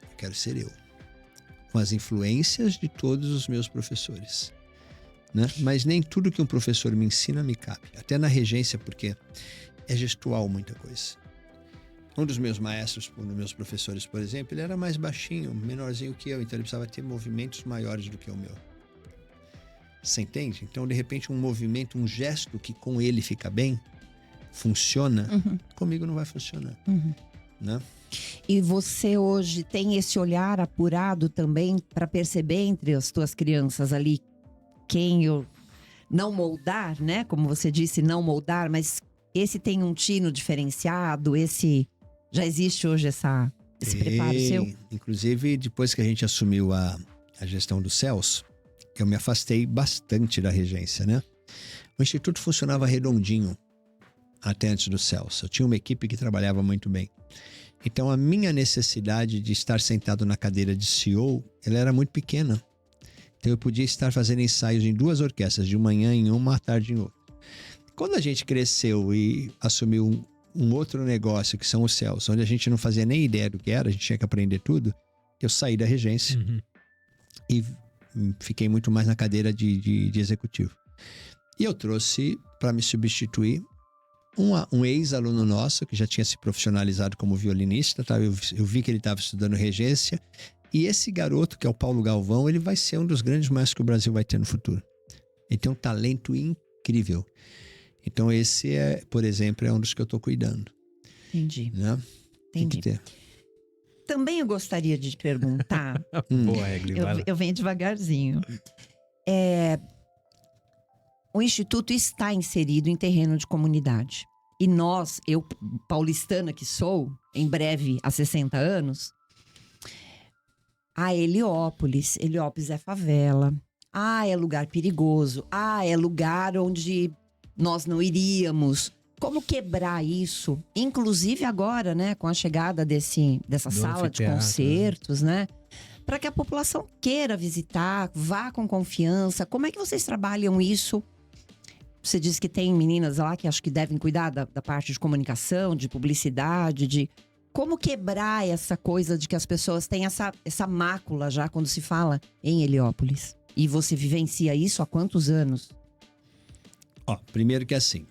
Speaker 3: Eu quero ser eu. Com as influências de todos os meus professores. Né? Mas nem tudo que um professor me ensina me cabe. Até na regência, porque é gestual muita coisa. Um dos meus maestros, um dos meus professores, por exemplo, ele era mais baixinho, menorzinho que eu, então ele precisava ter movimentos maiores do que o meu. Você entende? Então, de repente, um movimento, um gesto que com ele fica bem, funciona, comigo não vai funcionar. Né?
Speaker 2: E você hoje tem esse olhar apurado também para perceber entre as tuas crianças ali quem eu não moldar, né? Como você disse, não moldar, mas esse tem um tino diferenciado, esse já existe hoje esse preparo seu?
Speaker 3: Inclusive, depois que a gente assumiu a gestão dos céus, eu me afastei bastante da regência, né? O Instituto funcionava redondinho até antes dos céus. Eu tinha uma equipe que trabalhava muito bem. Então, a minha necessidade de estar sentado na cadeira de CEO, ela era muito pequena. Então, eu podia estar fazendo ensaios em 2 orquestras, de manhã em uma, à tarde em outra. Quando a gente cresceu e assumiu um outro negócio, que são os céus, onde a gente não fazia nem ideia do que era, a gente tinha que aprender tudo, eu saí da regência e fiquei muito mais na cadeira de executivo. E eu trouxe para me substituir um ex-aluno nosso, que já tinha se profissionalizado como violinista, tá? Eu vi que ele estava estudando regência, e esse garoto, que é o Paulo Galvão, ele vai ser um dos grandes maestros que o Brasil vai ter no futuro. Ele tem um talento incrível. Então esse por exemplo, é um dos que eu estou cuidando.
Speaker 2: Entendi.
Speaker 3: Né? Tem que ter.
Speaker 2: Também eu gostaria de te perguntar.
Speaker 1: Boa, Egli,
Speaker 2: eu venho devagarzinho. O Instituto está inserido em terreno de comunidade. E nós, eu paulistana que sou, em breve há 60 anos, Heliópolis é favela. É lugar perigoso. É lugar onde nós não iríamos. Como quebrar isso? Inclusive agora, né, com a chegada dessa sala de concertos, né? Para que a população queira visitar, vá com confiança. Como é que vocês trabalham isso? Você disse que tem meninas lá que acho que devem cuidar da parte de comunicação, de publicidade, de... Como quebrar essa coisa de que as pessoas têm essa mácula já quando se fala em Heliópolis? E você vivencia isso há quantos anos?
Speaker 3: Primeiro que assim,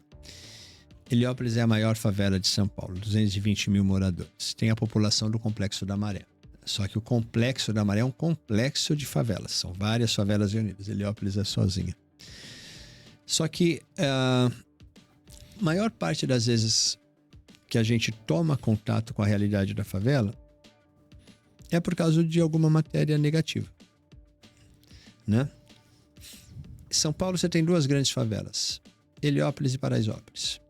Speaker 3: Heliópolis é a maior favela de São Paulo, 220 mil moradores. Tem a população do Complexo da Maré. Só que o Complexo da Maré é um complexo de favelas. São várias favelas reunidas. Heliópolis é sozinha. Só que a maior parte das vezes que a gente toma contato com a realidade da favela é por causa de alguma matéria negativa. Né? Em São Paulo você tem 2 grandes favelas, Heliópolis e Paraisópolis.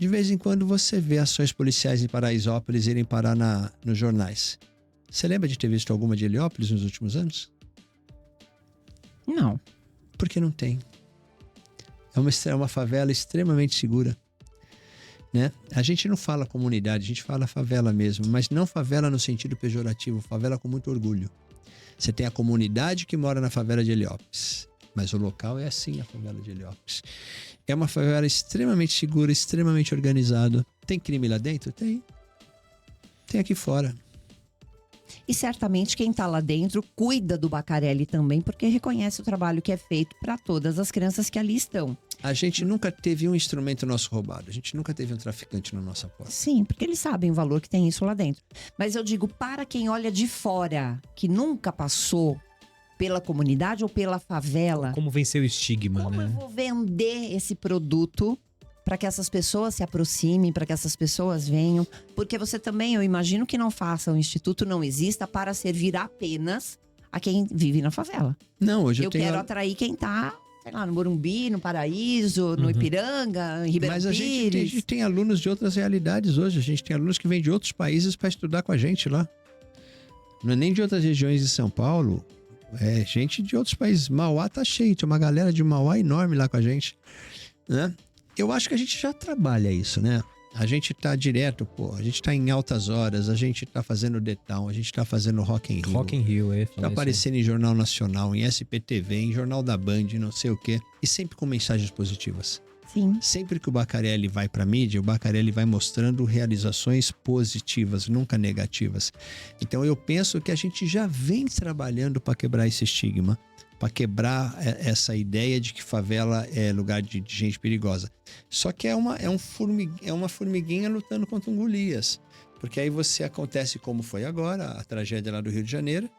Speaker 3: de vez em quando você vê ações policiais em Paraisópolis irem parar nos jornais. Você lembra de ter visto alguma de Heliópolis nos últimos anos?
Speaker 2: Não.
Speaker 3: Porque não tem. É uma favela extremamente segura, né? A gente não fala comunidade, a gente fala favela mesmo, mas não favela no sentido pejorativo, favela com muito orgulho. Você tem a comunidade que mora na favela de Heliópolis, mas o local é assim, a favela de Heliópolis. É uma favela extremamente segura, extremamente organizada. Tem crime lá dentro? Tem. Tem aqui fora.
Speaker 2: E certamente quem está lá dentro cuida do Bacarelli também, porque reconhece o trabalho que é feito para todas as crianças que ali estão.
Speaker 3: A gente nunca teve um instrumento nosso roubado. A gente nunca teve um traficante na nossa porta.
Speaker 2: Sim, porque eles sabem o valor que tem isso lá dentro. Mas eu digo, para quem olha de fora, que nunca passou pela comunidade ou pela favela,
Speaker 1: Como vencer o estigma,
Speaker 2: como eu
Speaker 1: né?
Speaker 2: vou vender esse produto para que essas pessoas se aproximem, para que essas pessoas venham? Porque você também, eu imagino que não faça, o Instituto não exista para servir apenas a quem vive na favela.
Speaker 3: Não, hoje
Speaker 2: Eu
Speaker 3: tenho...
Speaker 2: quero atrair quem tá, sei lá, no Morumbi, no Paraíso, no
Speaker 1: Uhum.
Speaker 2: Ipiranga, em Ribeirão
Speaker 3: Mas a
Speaker 2: Pires.
Speaker 3: gente tem alunos de outras realidades hoje. A gente tem alunos que vêm de outros países para estudar com a gente lá. Não é nem de outras regiões de São Paulo. É gente de outros países. Mauá tá cheio. Tem uma galera de Mauá enorme lá com a gente, né? Eu acho que a gente já trabalha isso, né? A gente tá direto, pô. A gente tá em Altas Horas. A gente tá fazendo The Town. A gente tá fazendo Rock in Rio.
Speaker 1: Rock in Rio,
Speaker 3: Tá aparecendo em Jornal Nacional, em SPTV, em Jornal da Band, não sei o quê. E sempre com mensagens positivas.
Speaker 2: Sim.
Speaker 3: Sempre que o Bacarelli vai pra mídia, o Bacarelli vai mostrando realizações positivas, nunca negativas. Então eu penso que a gente já vem trabalhando para quebrar esse estigma, para quebrar essa ideia de que favela é lugar de gente perigosa. Só que é uma formiguinha lutando contra um Golias. Porque aí acontece como foi agora, a tragédia lá do Rio de Janeiro,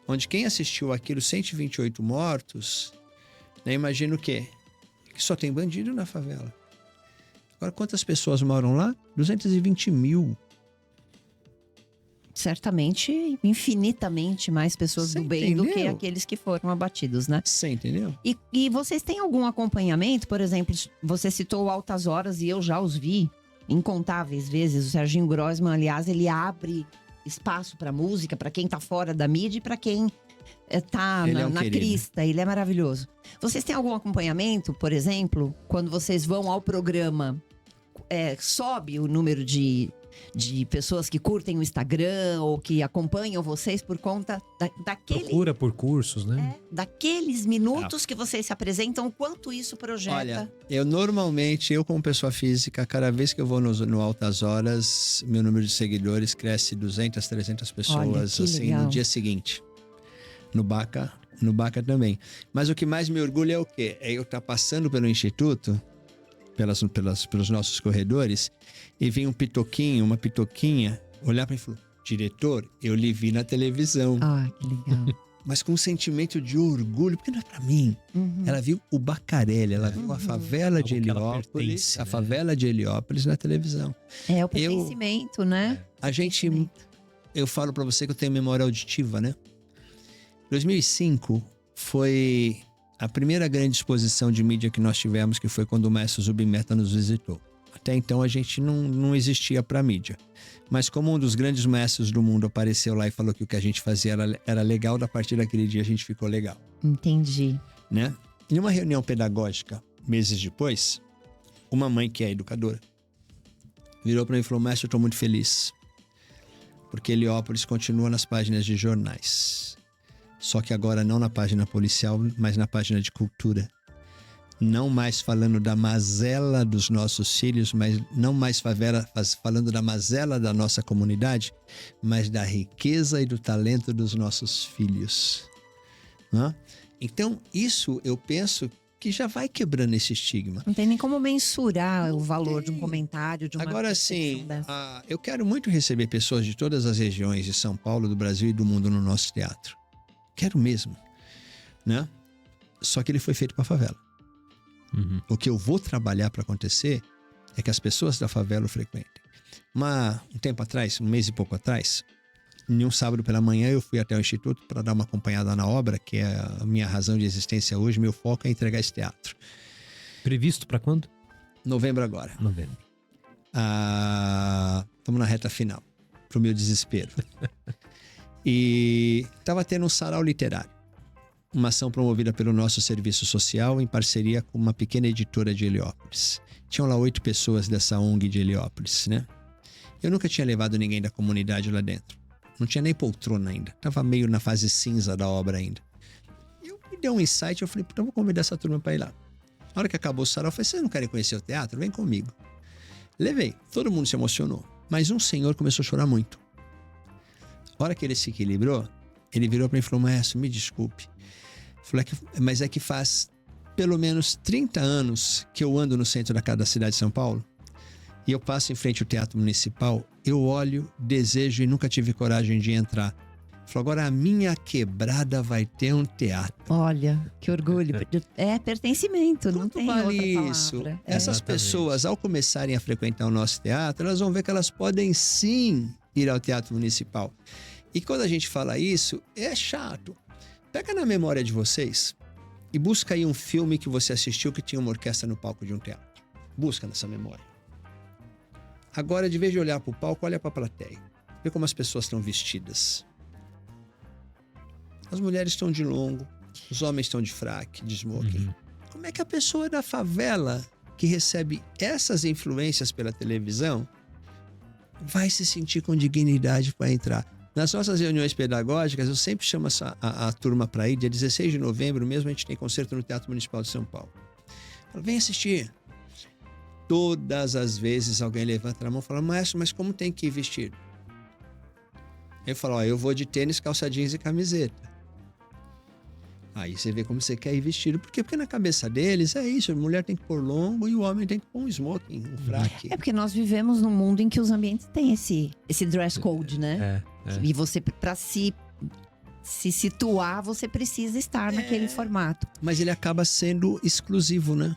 Speaker 3: onde quem assistiu aquilo, 128 mortos, né, imagina o quê? Que só tem bandido na favela. Agora, quantas pessoas moram lá? 220 mil.
Speaker 2: Certamente, infinitamente mais pessoas
Speaker 3: Você
Speaker 2: do bem do que
Speaker 3: entendeu?
Speaker 2: aqueles que foram abatidos, né?
Speaker 3: Você entendeu?
Speaker 2: E vocês têm algum acompanhamento? Por exemplo, você citou Altas Horas e eu já os vi incontáveis vezes. O Serginho Grossman, aliás, ele abre espaço para música, para quem tá fora da mídia e para quem tá
Speaker 3: Ele é um
Speaker 2: na
Speaker 3: querido.
Speaker 2: crista. Ele é maravilhoso. Vocês têm algum acompanhamento, por exemplo, quando vocês vão ao programa, sobe o número de pessoas que curtem o Instagram ou que acompanham vocês por conta
Speaker 1: Procura por cursos, né?
Speaker 2: daqueles minutos que vocês se apresentam, o quanto isso projeta?
Speaker 3: Olha, eu como pessoa física, cada vez que eu vou no Altas Horas, meu número de seguidores cresce 200, 300 pessoas,
Speaker 2: Olha, que
Speaker 3: assim,
Speaker 2: legal.
Speaker 3: no dia seguinte. No Baca também. Mas o que mais me orgulha é o quê? É eu estar passando pelo Instituto, pelos nossos corredores, e vem uma pitoquinha, olhar para mim e falar: diretor, eu lhe vi na televisão.
Speaker 2: Ah, que legal.
Speaker 3: Mas com um sentimento de orgulho, porque não é para mim.
Speaker 2: Uhum.
Speaker 3: Ela viu o Bacarelli, ela viu a favela de
Speaker 1: Algo que ela
Speaker 3: Heliópolis,
Speaker 1: pertence,
Speaker 3: a
Speaker 1: né?
Speaker 3: favela de Heliópolis na televisão.
Speaker 2: É o pertencimento, né?
Speaker 3: A gente, eu falo para você que eu tenho memória auditiva, né? 2005 foi a primeira grande exposição de mídia que nós tivemos, que foi quando o Maestro Zubin Mehta nos visitou. Até então a gente não existia para mídia. Mas como um dos grandes mestres do mundo apareceu lá e falou que o que a gente fazia era legal, a partir daquele dia a gente ficou legal,
Speaker 2: Entendi.
Speaker 3: né? Em uma reunião pedagógica, meses depois, uma mãe que é educadora virou para mim e falou: mestre, eu estou muito feliz, porque Heliópolis continua nas páginas de jornais. Só que agora não na página policial, mas na página de cultura. Não mais falando da mazela dos nossos filhos, mas não mais falando da mazela da nossa comunidade, mas da riqueza e do talento dos nossos filhos. Hã? Então, isso eu penso que já vai quebrando esse estigma.
Speaker 2: Não tem nem como mensurar o valor de um comentário, de uma
Speaker 3: Agora
Speaker 2: percepção
Speaker 3: sim,
Speaker 2: dessa.
Speaker 3: eu quero muito receber pessoas de todas as regiões de São Paulo, do Brasil e do mundo no nosso teatro. Quero mesmo, né? Só que ele foi feito para favela.
Speaker 1: Uhum.
Speaker 3: O que eu vou trabalhar para acontecer é que as pessoas da favela o frequentem. Um tempo atrás, um mês e pouco atrás, em um sábado pela manhã eu fui até o Instituto para dar uma acompanhada na obra, que é a minha razão de existência hoje. Meu foco é entregar esse teatro.
Speaker 1: Previsto para quando?
Speaker 3: Novembro agora.
Speaker 1: Novembro.
Speaker 3: Estamos na reta final, pro meu desespero. E estava tendo um sarau literário. Uma ação promovida pelo nosso serviço social em parceria com uma pequena editora de Heliópolis. Tinham lá 8 pessoas dessa ONG de Heliópolis, né? Eu nunca tinha levado ninguém da comunidade lá dentro. Não tinha nem poltrona ainda. Tava meio na fase cinza da obra ainda. Eu me dei um insight, eu falei, puta, eu vou convidar essa turma para ir lá. Na hora que acabou o sarau, eu falei, vocês não querem conhecer o teatro? Vem comigo. Levei. Todo mundo se emocionou. Mas um senhor começou a chorar muito. A hora que ele se equilibrou, ele virou para mim e falou, maestro, me desculpe. Falei, mas é que faz pelo menos 30 anos que eu ando no centro da cidade de São Paulo e eu passo em frente ao Teatro Municipal, eu olho, desejo e nunca tive coragem de entrar. Falou, agora a minha quebrada vai ter um teatro.
Speaker 2: Olha, que orgulho. É pertencimento, não
Speaker 3: Quanto
Speaker 2: tem
Speaker 3: vale
Speaker 2: outra
Speaker 3: isso?
Speaker 2: palavra.
Speaker 3: Essas
Speaker 1: Exatamente.
Speaker 3: pessoas, ao começarem a frequentar o nosso teatro, elas vão ver que elas podem sim ir ao Teatro Municipal. E quando a gente fala isso, é chato. Pega na memória de vocês e busca aí um filme que você assistiu que tinha uma orquestra no palco de um teatro. Busca nessa memória. Agora, de vez de olhar para o palco, olha para a plateia. Vê como as pessoas estão vestidas. As mulheres estão de longo, os homens estão de fraque, de smoking. Como é que a pessoa da favela, que recebe essas influências pela televisão, vai se sentir com dignidade para entrar? Nas nossas reuniões pedagógicas, eu sempre chamo a turma para ir. Dia 16 de novembro mesmo, a gente tem concerto no Teatro Municipal de São Paulo. Falo, vem assistir. Todas as vezes alguém levanta a mão e fala, maestro, mas como tem que ir vestido? Eu falo, ó, eu vou de tênis, calça jeans e camiseta. Aí você vê como você quer ir vestido. Por quê? Porque na cabeça deles é isso. A mulher tem que pôr longo e o homem tem que pôr um smoking, um fraque.
Speaker 2: É porque nós vivemos num mundo em que os ambientes têm esse dress code, né? E você, para se situar, você precisa estar naquele formato.
Speaker 3: Mas ele acaba sendo exclusivo, né?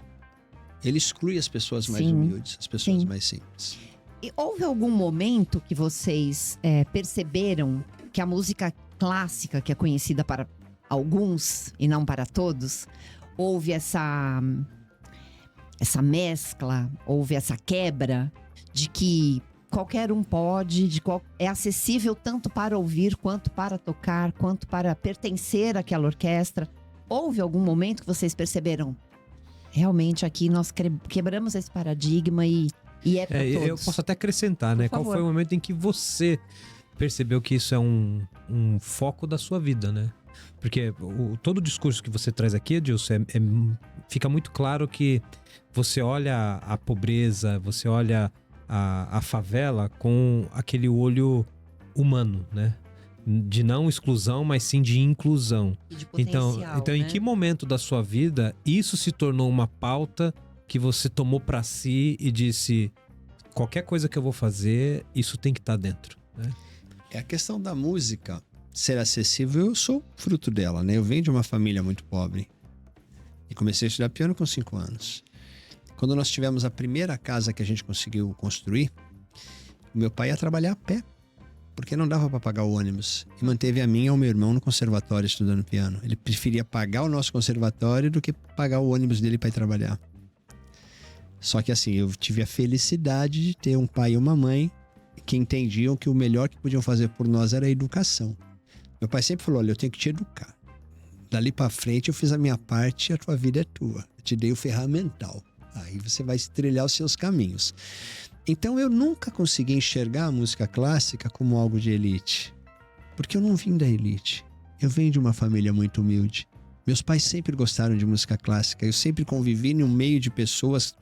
Speaker 3: Ele exclui as pessoas mais
Speaker 2: Sim.
Speaker 3: humildes, as pessoas
Speaker 2: Sim.
Speaker 3: mais simples.
Speaker 2: E houve algum momento que vocês perceberam que a música clássica, que é conhecida para alguns e não para todos, houve essa mescla, houve essa quebra de que qualquer um pode, é acessível tanto para ouvir, quanto para tocar, quanto para pertencer àquela orquestra? Houve algum momento que vocês perceberam? Realmente aqui nós quebramos esse paradigma e é para todos.
Speaker 1: Eu posso até acrescentar, né?
Speaker 2: Por
Speaker 1: Qual
Speaker 2: favor.
Speaker 1: foi o momento em que você percebeu que isso é um foco da sua vida, né? Porque todo o discurso que você traz aqui, Edilson, fica muito claro que você olha a pobreza, você olha a favela com aquele olho humano, né? De não exclusão, mas sim de inclusão.
Speaker 2: E de
Speaker 1: Então,
Speaker 2: potencial,
Speaker 1: em
Speaker 2: né?
Speaker 1: que momento da sua vida isso se tornou uma pauta que você tomou pra si e disse: qualquer coisa que eu vou fazer, isso tem que estar dentro, né?
Speaker 3: É a questão da música ser acessível, eu sou fruto dela, né? Eu venho de uma família muito pobre e comecei a estudar piano com 5 anos. Quando nós tivemos a primeira casa que a gente conseguiu construir, meu pai ia trabalhar a pé, porque não dava para pagar o ônibus, e manteve a mim e ao meu irmão no conservatório estudando piano. Ele preferia pagar o nosso conservatório do que pagar o ônibus dele para ir trabalhar. Só que assim, eu tive a felicidade de ter um pai e uma mãe que entendiam que o melhor que podiam fazer por nós era a educação. Meu pai sempre falou, olha, eu tenho que te educar. Dali para frente eu fiz a minha parte e a tua vida é tua. Eu te dei o ferramental. Aí você vai trilhar os seus caminhos. Então eu nunca consegui enxergar a música clássica como algo de elite. Porque eu não vim da elite. Eu venho de uma família muito humilde. Meus pais sempre gostaram de música clássica. Eu sempre convivi no meio de pessoas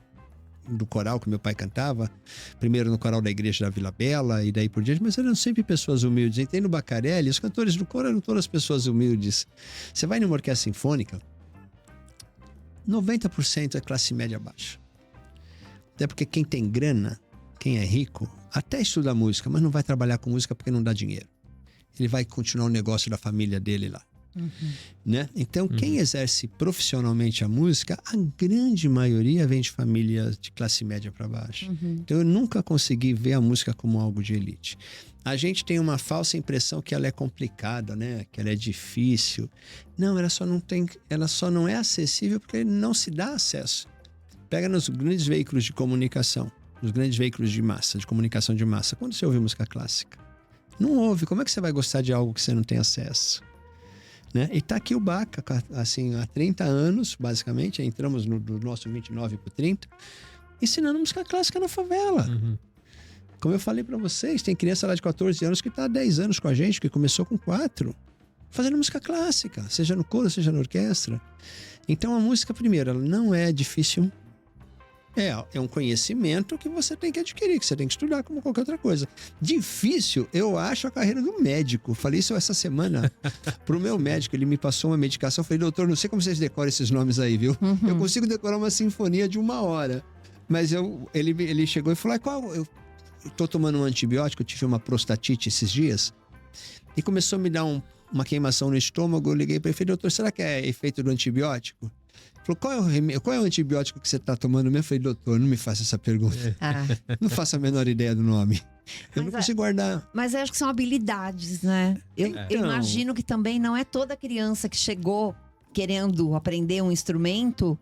Speaker 3: do coral que meu pai cantava. Primeiro no coral da igreja da Vila Bela e daí por diante. Mas eram sempre pessoas humildes. Entrei no Baccarelli, os cantores do coro eram todas pessoas humildes. Você vai numa orquestra sinfônica, 90% é classe média baixa. Até porque quem tem grana, quem é rico, até estuda música, mas não vai trabalhar com música porque não dá dinheiro. Ele vai continuar o negócio da família dele lá. Né? Então, quem exerce profissionalmente a música, a grande maioria vem de famílias de classe média para baixo. Então, eu nunca consegui ver a música como algo de elite. A gente tem uma falsa impressão que ela é complicada, né? Que ela é difícil. Não, ela só não é acessível porque não se dá acesso. Pega nos grandes veículos de comunicação. nos grandes veículos de massa, de comunicação de massa, quando você ouve música clássica? Não ouve. Como é que você vai gostar de algo que você não tem acesso? Né? E tá aqui o Baca, assim, há 30 anos, basicamente, entramos do nosso 29 para 30, ensinando música clássica na favela.
Speaker 1: Uhum.
Speaker 3: Como eu falei para vocês, tem criança lá de 14 anos que tá há 10 anos com a gente, que começou com 4, fazendo música clássica, seja no coro, seja na orquestra. Então a música, primeiro, ela não é difícil. É um conhecimento que você tem que adquirir, que você tem que estudar como qualquer outra coisa. Difícil, eu acho, a carreira do médico. Falei isso essa semana pro meu médico, ele me passou uma medicação. Eu falei, doutor, não sei como vocês decoram esses nomes aí, viu?
Speaker 2: Uhum.
Speaker 3: Eu consigo decorar uma sinfonia de 1 hora. Mas ele chegou e falou, eu tô tomando um antibiótico, eu tive uma prostatite esses dias, e começou a me dar uma queimação no estômago. Eu liguei para ele e falei, doutor, será que é efeito do antibiótico? Falou, qual é o antibiótico que você está tomando mesmo? Eu falei, doutor, não me faça essa pergunta.
Speaker 2: Ah.
Speaker 3: Não faço a menor ideia do nome. Eu não
Speaker 2: Mas
Speaker 3: consigo guardar.
Speaker 2: Mas eu acho que são habilidades, né? Eu
Speaker 3: Então.
Speaker 2: imagino que também não é toda criança que chegou querendo aprender um instrumento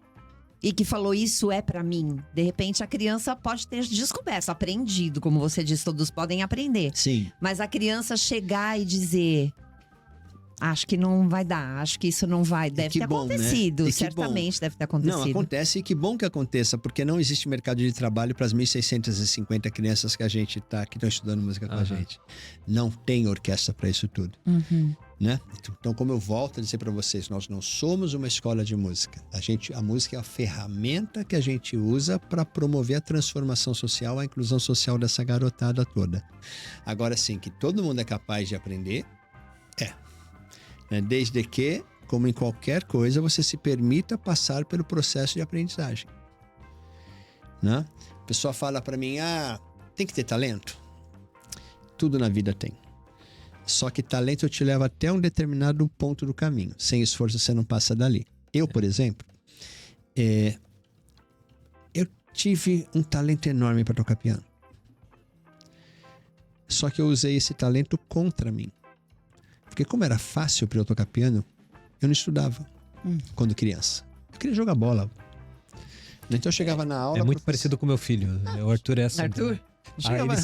Speaker 2: e que falou, isso é pra mim. De repente, a criança pode ter descoberto, aprendido. Como você disse, todos podem aprender.
Speaker 3: Sim.
Speaker 2: Mas a criança chegar e dizer, acho que não vai dar, acho que isso não vai. Deve
Speaker 3: que
Speaker 2: ter
Speaker 3: bom, né?
Speaker 2: acontecido,
Speaker 3: E que
Speaker 2: certamente deve ter acontecido.
Speaker 3: Não, acontece, e que bom que aconteça, porque não existe mercado de trabalho para as 1.650 crianças que a gente que estão estudando música com a gente. Não tem orquestra para isso tudo.
Speaker 2: Uhum.
Speaker 3: Né? Então, como eu volto a dizer para vocês, nós não somos uma escola de música. A música é a ferramenta que a gente usa para promover a transformação social, a inclusão social dessa garotada toda. Agora sim, que todo mundo é capaz de aprender, né? Desde que, como em qualquer coisa, você se permita passar pelo processo de aprendizagem. Né? A pessoa fala para mim, tem que ter talento? Tudo na vida tem. Só que talento te leva até um determinado ponto do caminho. Sem esforço, você não passa dali. Eu, por exemplo, eu tive um talento enorme para tocar piano. Só que eu usei esse talento contra mim. Porque como era fácil para eu tocar piano, eu não estudava quando criança. Eu queria jogar bola. Então eu chegava na aula...
Speaker 1: É muito parecido com o meu filho. O Arthur é assim.
Speaker 2: Arthur?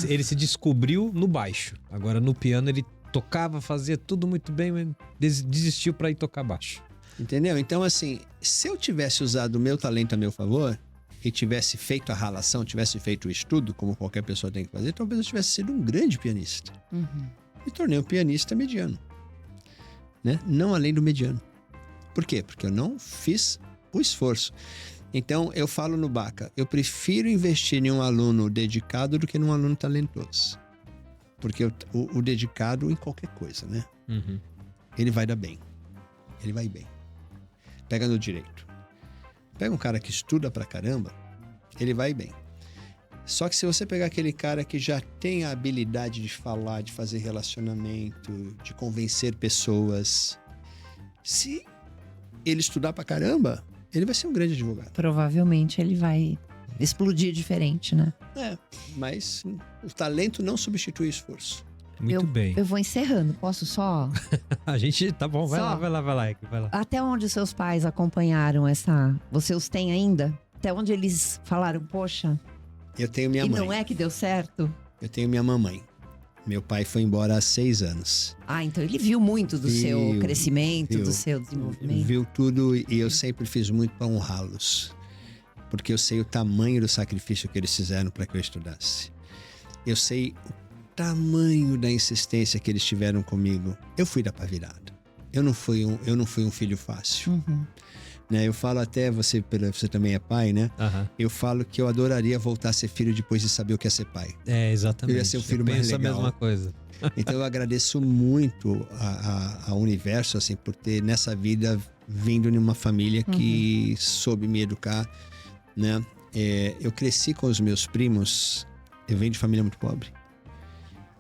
Speaker 1: Ele se descobriu no baixo. Agora no piano ele tocava, fazia tudo muito bem, mas desistiu para ir tocar baixo.
Speaker 3: Entendeu? Então assim, se eu tivesse usado o meu talento a meu favor e tivesse feito a ralação, tivesse feito o estudo, como qualquer pessoa tem que fazer, talvez eu tivesse sido um grande pianista. Me tornei um pianista mediano. Né? Não além do mediano. Por quê? Porque eu não fiz o esforço. Então, eu falo no Baca, eu prefiro investir em um aluno dedicado do que num aluno talentoso. Porque o dedicado em qualquer coisa, né? Ele vai dar bem. Ele vai bem. Pega no direito. Pega um cara que estuda pra caramba, ele vai bem. Só que se você pegar aquele cara que já tem a habilidade de falar, de fazer relacionamento, de convencer pessoas, se ele estudar pra caramba, ele vai ser um grande advogado.
Speaker 2: Provavelmente ele vai explodir diferente, né?
Speaker 3: Mas o talento não substitui o esforço.
Speaker 1: Muito bem.
Speaker 2: Eu vou encerrando, posso só?
Speaker 1: A gente, tá bom, vai
Speaker 2: Só?
Speaker 1: lá.
Speaker 2: Até onde seus pais acompanharam essa... Você os tem ainda? Até onde eles falaram, poxa...
Speaker 3: Eu tenho minha mãe.
Speaker 2: E não é que deu certo?
Speaker 3: Eu tenho minha mamãe. Meu pai foi embora há 6 anos.
Speaker 2: Então ele viu muito do seu crescimento, do seu desenvolvimento.
Speaker 3: Viu tudo e eu sempre fiz muito para honrá-los. Porque eu sei o tamanho do sacrifício que eles fizeram para que eu estudasse. Eu sei o tamanho da insistência que eles tiveram comigo. Eu fui da pá virada. Eu não fui um filho fácil. Né? Eu falo até, você também é pai, né? Eu falo que eu adoraria voltar a ser filho depois de saber o que é ser pai.
Speaker 1: Exatamente.
Speaker 3: Eu ia ser o filho mais legal.
Speaker 1: A mesma coisa.
Speaker 3: Então eu agradeço muito ao universo, assim, por ter nessa vida vindo numa família que soube me educar, né? Eu cresci com os meus primos, eu venho de família muito pobre.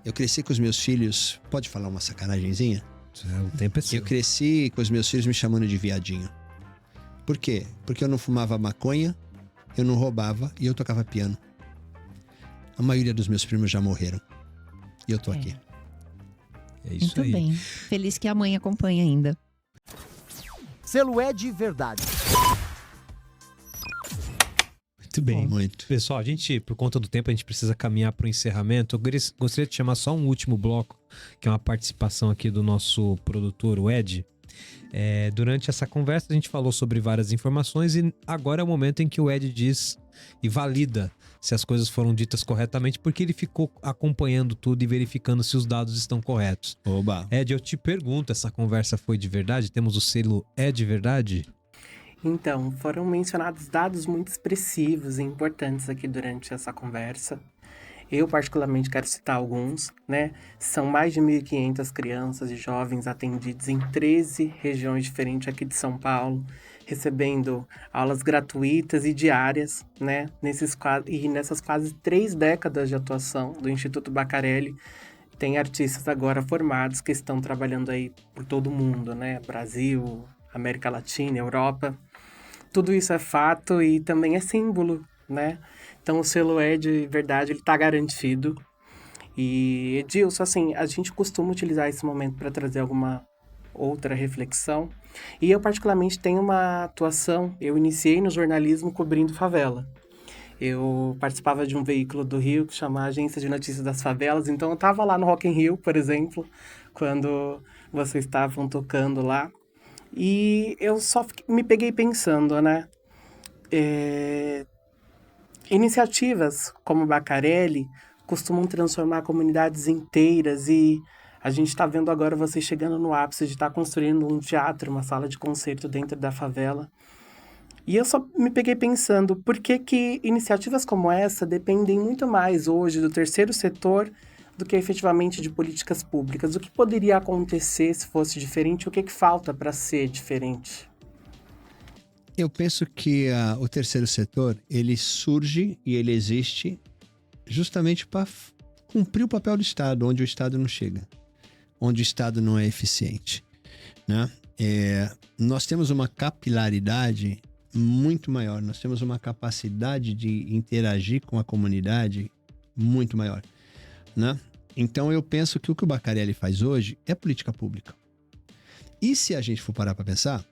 Speaker 3: Eu cresci com os meus filhos, pode falar uma sacanagemzinha?
Speaker 1: O tempo é seu.
Speaker 3: Eu cresci com os meus filhos me chamando de viadinho. Por quê? Porque eu não fumava maconha, eu não roubava e eu tocava piano. A maioria dos meus primos já morreram. E eu tô aqui.
Speaker 1: É isso
Speaker 2: Muito
Speaker 1: aí.
Speaker 2: bem. Feliz que a mãe acompanha ainda.
Speaker 6: Selo é de verdade.
Speaker 1: Muito bem.
Speaker 3: Muito.
Speaker 1: Pessoal, a gente, por conta do tempo, a gente precisa caminhar para o encerramento. Eu gostaria de chamar só um último bloco, que é uma participação aqui do nosso produtor, o Ed. Durante essa conversa, a gente falou sobre várias informações e agora é o momento em que o Ed diz e valida se as coisas foram ditas corretamente, porque ele ficou acompanhando tudo e verificando se os dados estão corretos.
Speaker 3: Oba.
Speaker 1: Ed, eu te pergunto, essa conversa foi de verdade? Temos o selo de verdade?
Speaker 6: Então, foram mencionados dados muito expressivos e importantes aqui durante essa conversa. Eu, particularmente, quero citar alguns, né? São mais de 1.500 crianças e jovens atendidos em 13 regiões diferentes aqui de São Paulo, recebendo aulas gratuitas e diárias, né? Nessas quase 3 décadas de atuação do Instituto Bacarelli, tem artistas agora formados que estão trabalhando aí por todo o mundo, né? Brasil, América Latina, Europa. Tudo isso é fato e também é símbolo, né? Então o selo de verdade, ele tá garantido. E Edilson, assim, a gente costuma utilizar esse momento para trazer alguma outra reflexão. E eu particularmente tenho uma atuação, eu iniciei no jornalismo cobrindo favela. Eu participava de um veículo do Rio que chama Agência de Notícias das Favelas, então eu estava lá no Rock in Rio, por exemplo, quando vocês estavam tocando lá. E eu só me peguei pensando, né? Iniciativas como Bacarelli costumam transformar comunidades inteiras e a gente está vendo agora vocês chegando no ápice de estar construindo um teatro, uma sala de concerto dentro da favela. E eu só me peguei pensando, por que iniciativas como essa dependem muito mais hoje do terceiro setor do que efetivamente de políticas públicas? O que poderia acontecer se fosse diferente? O que falta para ser diferente?
Speaker 3: Eu penso que o terceiro setor, ele surge e ele existe justamente para cumprir o papel do Estado, onde o Estado não chega, onde o Estado não é eficiente, né? Nós temos uma capilaridade muito maior, nós temos uma capacidade de interagir com a comunidade muito maior, né? Então eu penso que o que o Bacarelli faz hoje é política pública. E se a gente for parar para pensar,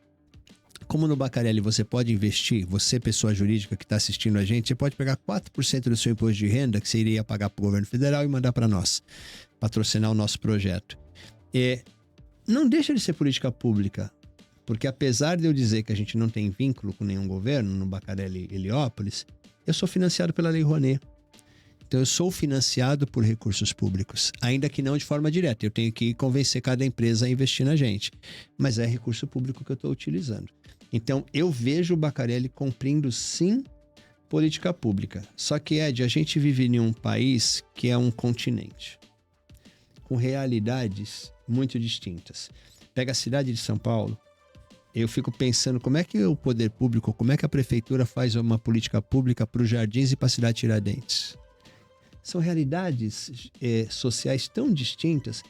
Speaker 3: como no Bacarelli você pode investir, você, pessoa jurídica que está assistindo a gente, você pode pegar 4% do seu imposto de renda que você iria pagar para o governo federal e mandar para nós, patrocinar o nosso projeto. Não deixa de ser política pública, porque apesar de eu dizer que a gente não tem vínculo com nenhum governo no Bacarelli Heliópolis, eu sou financiado pela Lei Rouanet. Então eu sou financiado por recursos públicos, ainda que não de forma direta. Eu tenho que convencer cada empresa a investir na gente, mas é recurso público que eu estou utilizando. Então eu vejo o Bacarelli cumprindo sim política pública. Só que, Ed, a gente vive em um país que é um continente, com realidades muito distintas. Pega a cidade de São Paulo, eu fico pensando como é que o poder público, como é que a prefeitura faz uma política pública para os Jardins e para a cidade de Tiradentes. São realidades sociais tão distintas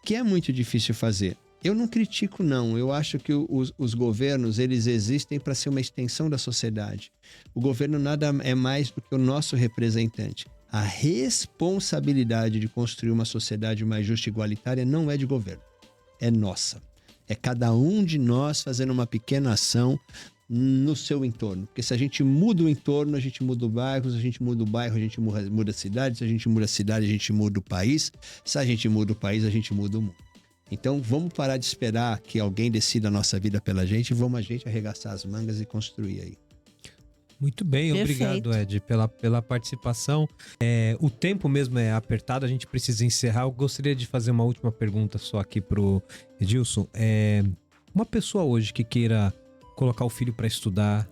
Speaker 3: que é muito difícil fazer. Eu não critico, não. Eu acho que os governos, eles existem para ser uma extensão da sociedade. O governo nada é mais do que o nosso representante. A responsabilidade de construir uma sociedade mais justa e igualitária não é de governo, é nossa. É cada um de nós fazendo uma pequena ação no seu entorno. Porque se a gente muda o entorno, a gente muda o bairro, se a gente muda o bairro, a gente muda a cidade, se a gente muda a cidade, a gente muda o país, se a gente muda o país, a gente muda o mundo. Então vamos parar de esperar que alguém decida a nossa vida pela gente e vamos a gente arregaçar as mangas e construir aí.
Speaker 1: Muito bem,
Speaker 2: Perfeito.
Speaker 1: obrigado, Ed, pela participação. O tempo mesmo é apertado, a gente precisa encerrar. Eu gostaria de fazer uma última pergunta só aqui pro Edilson. Uma pessoa hoje que queira colocar o filho para estudar,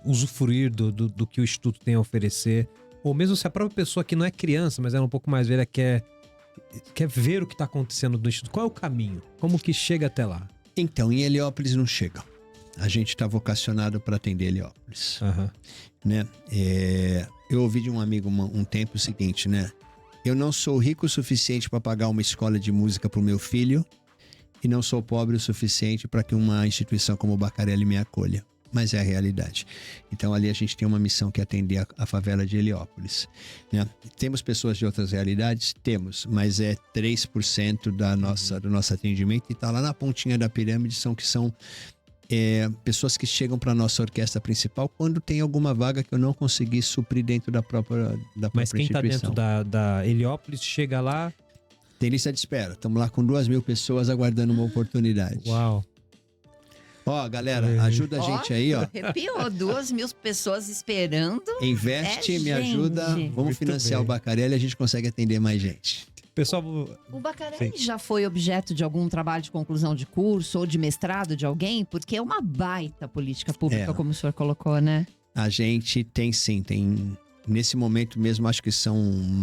Speaker 1: usufruir do que o Instituto tem a oferecer, ou mesmo se a própria pessoa que não é criança, mas é um pouco mais velha, quer ver o que está acontecendo no Instituto, qual é o caminho? Como que chega até lá?
Speaker 3: Então, em Heliópolis não chega. A gente está vocacionado para atender Heliópolis.
Speaker 1: Uhum.
Speaker 3: Né? Eu ouvi de um amigo um tempo o seguinte, né? Eu não sou rico o suficiente para pagar uma escola de música para o meu filho e não sou pobre o suficiente para que uma instituição como o Bacarelli me acolha. Mas é a realidade. Então ali a gente tem uma missão que é atender a favela de Heliópolis. Né? Temos pessoas de outras realidades? Temos, mas é 3% do nosso atendimento e está lá na pontinha da pirâmide, que são pessoas que chegam para nossa orquestra principal quando tem alguma vaga que eu não consegui suprir dentro da própria
Speaker 1: Mas quem tá
Speaker 3: instituição.
Speaker 1: dentro da Heliópolis chega lá...
Speaker 3: Tem lista de espera. Estamos lá com 2.000 pessoas aguardando uma oportunidade.
Speaker 1: Uau!
Speaker 3: Ó, galera, ajuda a gente aí, ó.
Speaker 2: Arrepiou, 2.000 pessoas esperando.
Speaker 3: Investe, me ajuda. Vamos
Speaker 1: Muito
Speaker 3: financiar
Speaker 1: bem.
Speaker 3: o Bacarelli e a gente consegue atender mais gente.
Speaker 1: Pessoal,
Speaker 2: O Bacarelli já foi objeto de algum trabalho de conclusão de curso ou de mestrado de alguém? Porque é uma baita política pública, como o senhor colocou, né?
Speaker 3: A gente tem sim, tem... Nesse momento mesmo, acho que são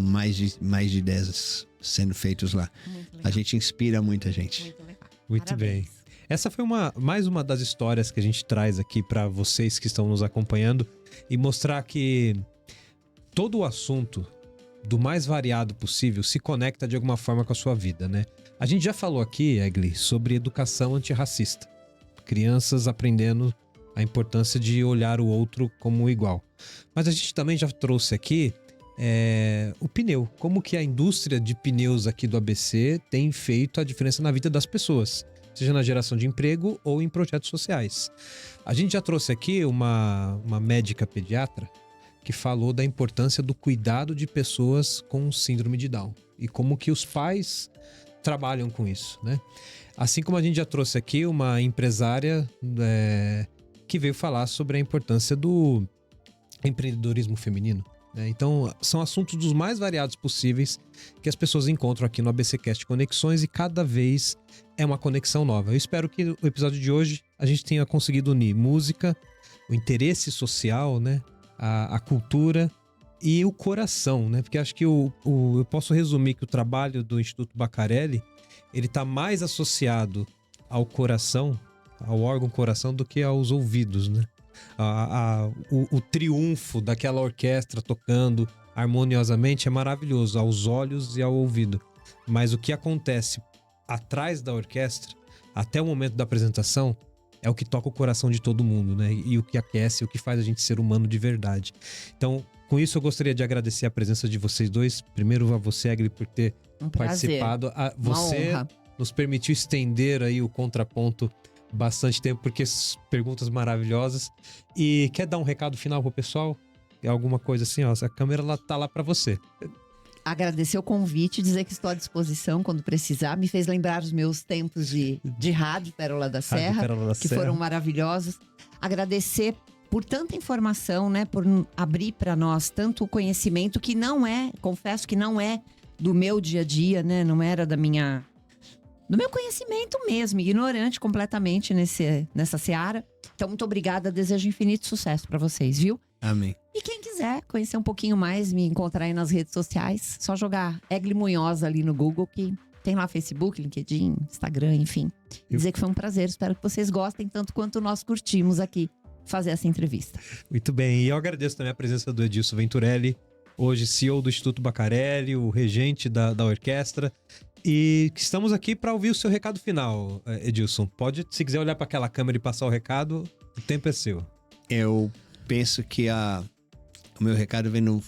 Speaker 3: mais de 10 sendo feitos lá.
Speaker 2: Muito
Speaker 3: A
Speaker 2: legal.
Speaker 3: gente inspira muita gente.
Speaker 2: Muito legal.
Speaker 1: muito
Speaker 2: Parabéns.
Speaker 1: bem. Essa foi mais uma das histórias que a gente traz aqui para vocês que estão nos acompanhando e mostrar que todo o assunto, do mais variado possível, se conecta de alguma forma com a sua vida, né? A gente já falou aqui, Egli, sobre educação antirracista. Crianças aprendendo a importância de olhar o outro como igual. Mas a gente também já trouxe aqui o pneu. Como que a indústria de pneus aqui do ABC tem feito a diferença na vida das pessoas, seja na geração de emprego ou em projetos sociais. A gente já trouxe aqui uma médica pediatra que falou da importância do cuidado de pessoas com síndrome de Down e como que os pais trabalham com isso, né? Assim como a gente já trouxe aqui uma empresária que veio falar sobre a importância do empreendedorismo feminino, né? Então, são assuntos dos mais variados possíveis que as pessoas encontram aqui no ABCcast Conexões e cada vez é uma conexão nova. Eu espero que no episódio de hoje a gente tenha conseguido unir música, o interesse social, né? A cultura e o coração, né? Porque acho que eu posso resumir que o trabalho do Instituto Bacarelli, ele está mais associado ao coração, ao órgão coração, do que aos ouvidos, né? O triunfo daquela orquestra tocando harmoniosamente é maravilhoso aos olhos e ao ouvido. Mas o que acontece atrás da orquestra, até o momento da apresentação, é o que toca o coração de todo mundo, né? E o que aquece, o que faz a gente ser humano de verdade. Então, com isso, eu gostaria de agradecer a presença de vocês dois. Primeiro a você, Egli, por ter
Speaker 2: Um prazer.
Speaker 1: participado.
Speaker 2: Uma
Speaker 1: Você
Speaker 2: honra.
Speaker 1: nos permitiu estender aí o contraponto bastante tempo, porque perguntas maravilhosas. E quer dar um recado final pro pessoal? Alguma coisa assim, ó, a câmera tá lá pra você.
Speaker 2: Agradecer o convite, dizer que estou à disposição quando precisar. Me fez lembrar os meus tempos de rádio Pérola da Serra,
Speaker 1: Rádio Pérola da
Speaker 2: que
Speaker 1: Serra.
Speaker 2: foram maravilhosos. Agradecer por tanta informação, né? Por abrir para nós tanto conhecimento que não é, confesso que não é do meu dia a dia, né? Não era do meu conhecimento mesmo, ignorante completamente nessa seara. Então, muito obrigada, desejo infinito sucesso para vocês, viu?
Speaker 3: Amém.
Speaker 2: E quem quiser conhecer um pouquinho mais, me encontrar aí nas redes sociais, só jogar Egli Munhoz ali no Google, que tem lá Facebook, LinkedIn, Instagram, enfim. Dizer que foi um prazer, espero que vocês gostem tanto quanto nós curtimos aqui fazer essa entrevista.
Speaker 1: Muito bem, e eu agradeço também a presença do Edilson Venturelli, hoje CEO do Instituto Bacarelli, o regente da orquestra. E estamos aqui para ouvir o seu recado final, Edilson. Pode, se quiser olhar para aquela câmera e passar o recado, o tempo é seu.
Speaker 3: Eu penso que o meu recado vem no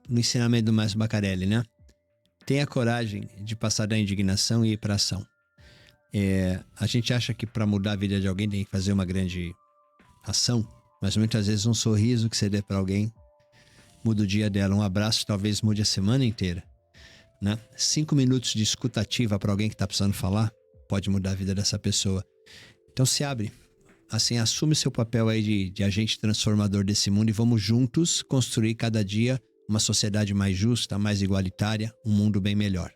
Speaker 3: ensinamento do Márcio Bacarelli, né? Tenha coragem de passar da indignação e ir para ação. A gente acha que para mudar a vida de alguém tem que fazer uma grande ação, mas muitas vezes um sorriso que você der para alguém muda o dia dela. Um abraço talvez mude a semana inteira, né? 5 minutos de escutativa para alguém que está precisando falar pode mudar a vida dessa pessoa. Então se abre. Assim, assume seu papel aí de agente transformador desse mundo e vamos juntos construir cada dia uma sociedade mais justa, mais igualitária, um mundo bem melhor.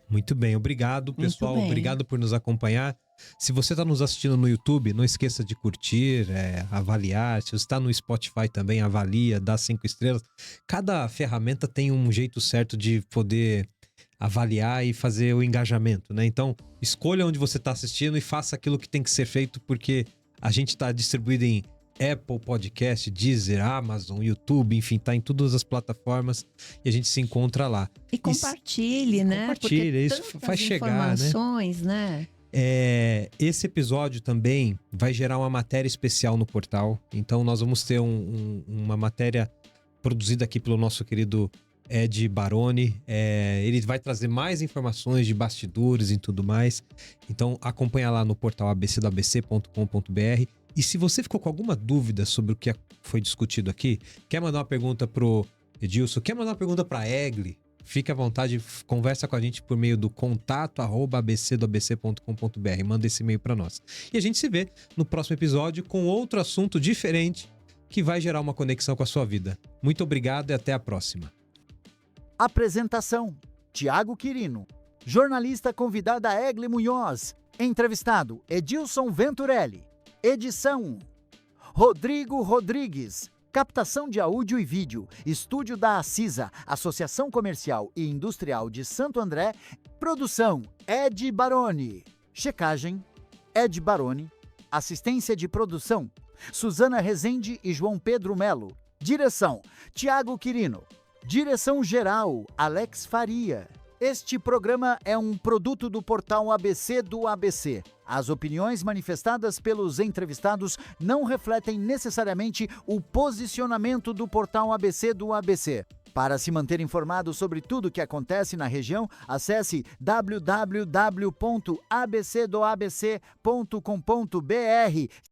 Speaker 1: Muito bem, obrigado, pessoal.
Speaker 2: bem.
Speaker 1: Obrigado por nos acompanhar. Se você está nos assistindo no YouTube, não esqueça de curtir, avaliar. Se você está no Spotify também, avalia, dá 5 estrelas. Cada ferramenta tem um jeito certo de poder avaliar e fazer o engajamento, né? Então, escolha onde você está assistindo e faça aquilo que tem que ser feito, porque a gente está distribuído em Apple Podcast, Deezer, Amazon, YouTube, enfim, tá em todas as plataformas e a gente se encontra lá.
Speaker 2: E compartilhe, né?
Speaker 1: compartilhe,
Speaker 2: Porque
Speaker 1: isso
Speaker 2: tantas
Speaker 1: faz chegar, né?
Speaker 2: informações, né?
Speaker 1: Esse episódio também vai gerar uma matéria especial no portal. Então nós vamos ter uma matéria produzida aqui pelo nosso querido Ed Baroni. Ele vai trazer mais informações de bastidores e tudo mais. Então acompanha lá no portal abcdoabc.com.br. E se você ficou com alguma dúvida sobre o que foi discutido aqui, quer mandar uma pergunta pro Edilson, quer mandar uma pergunta pra Egli, fique à vontade, conversa com a gente por meio do contato@abcdoabc.com.br. Manda esse e-mail para nós. E a gente se vê no próximo episódio com outro assunto diferente que vai gerar uma conexão com a sua vida. Muito obrigado e até a próxima.
Speaker 7: Apresentação: Tiago Quirino. Jornalista convidada Egli Munhoz. Entrevistado: Edilson Venturelli. Edição: Rodrigo Rodrigues. Captação de áudio e vídeo, estúdio da Acisa, Associação Comercial e Industrial de Santo André. Produção: Ed Baroni. Checagem: Ed Baroni. Assistência de produção: Suzana Rezende e João Pedro Melo. Direção: Tiago Quirino. Direção geral: Alex Faria. Este programa é um produto do portal ABC do ABC. As opiniões manifestadas pelos entrevistados não refletem necessariamente o posicionamento do portal ABC do ABC. Para se manter informado sobre tudo o que acontece na região, acesse www.abcdoabc.com.br.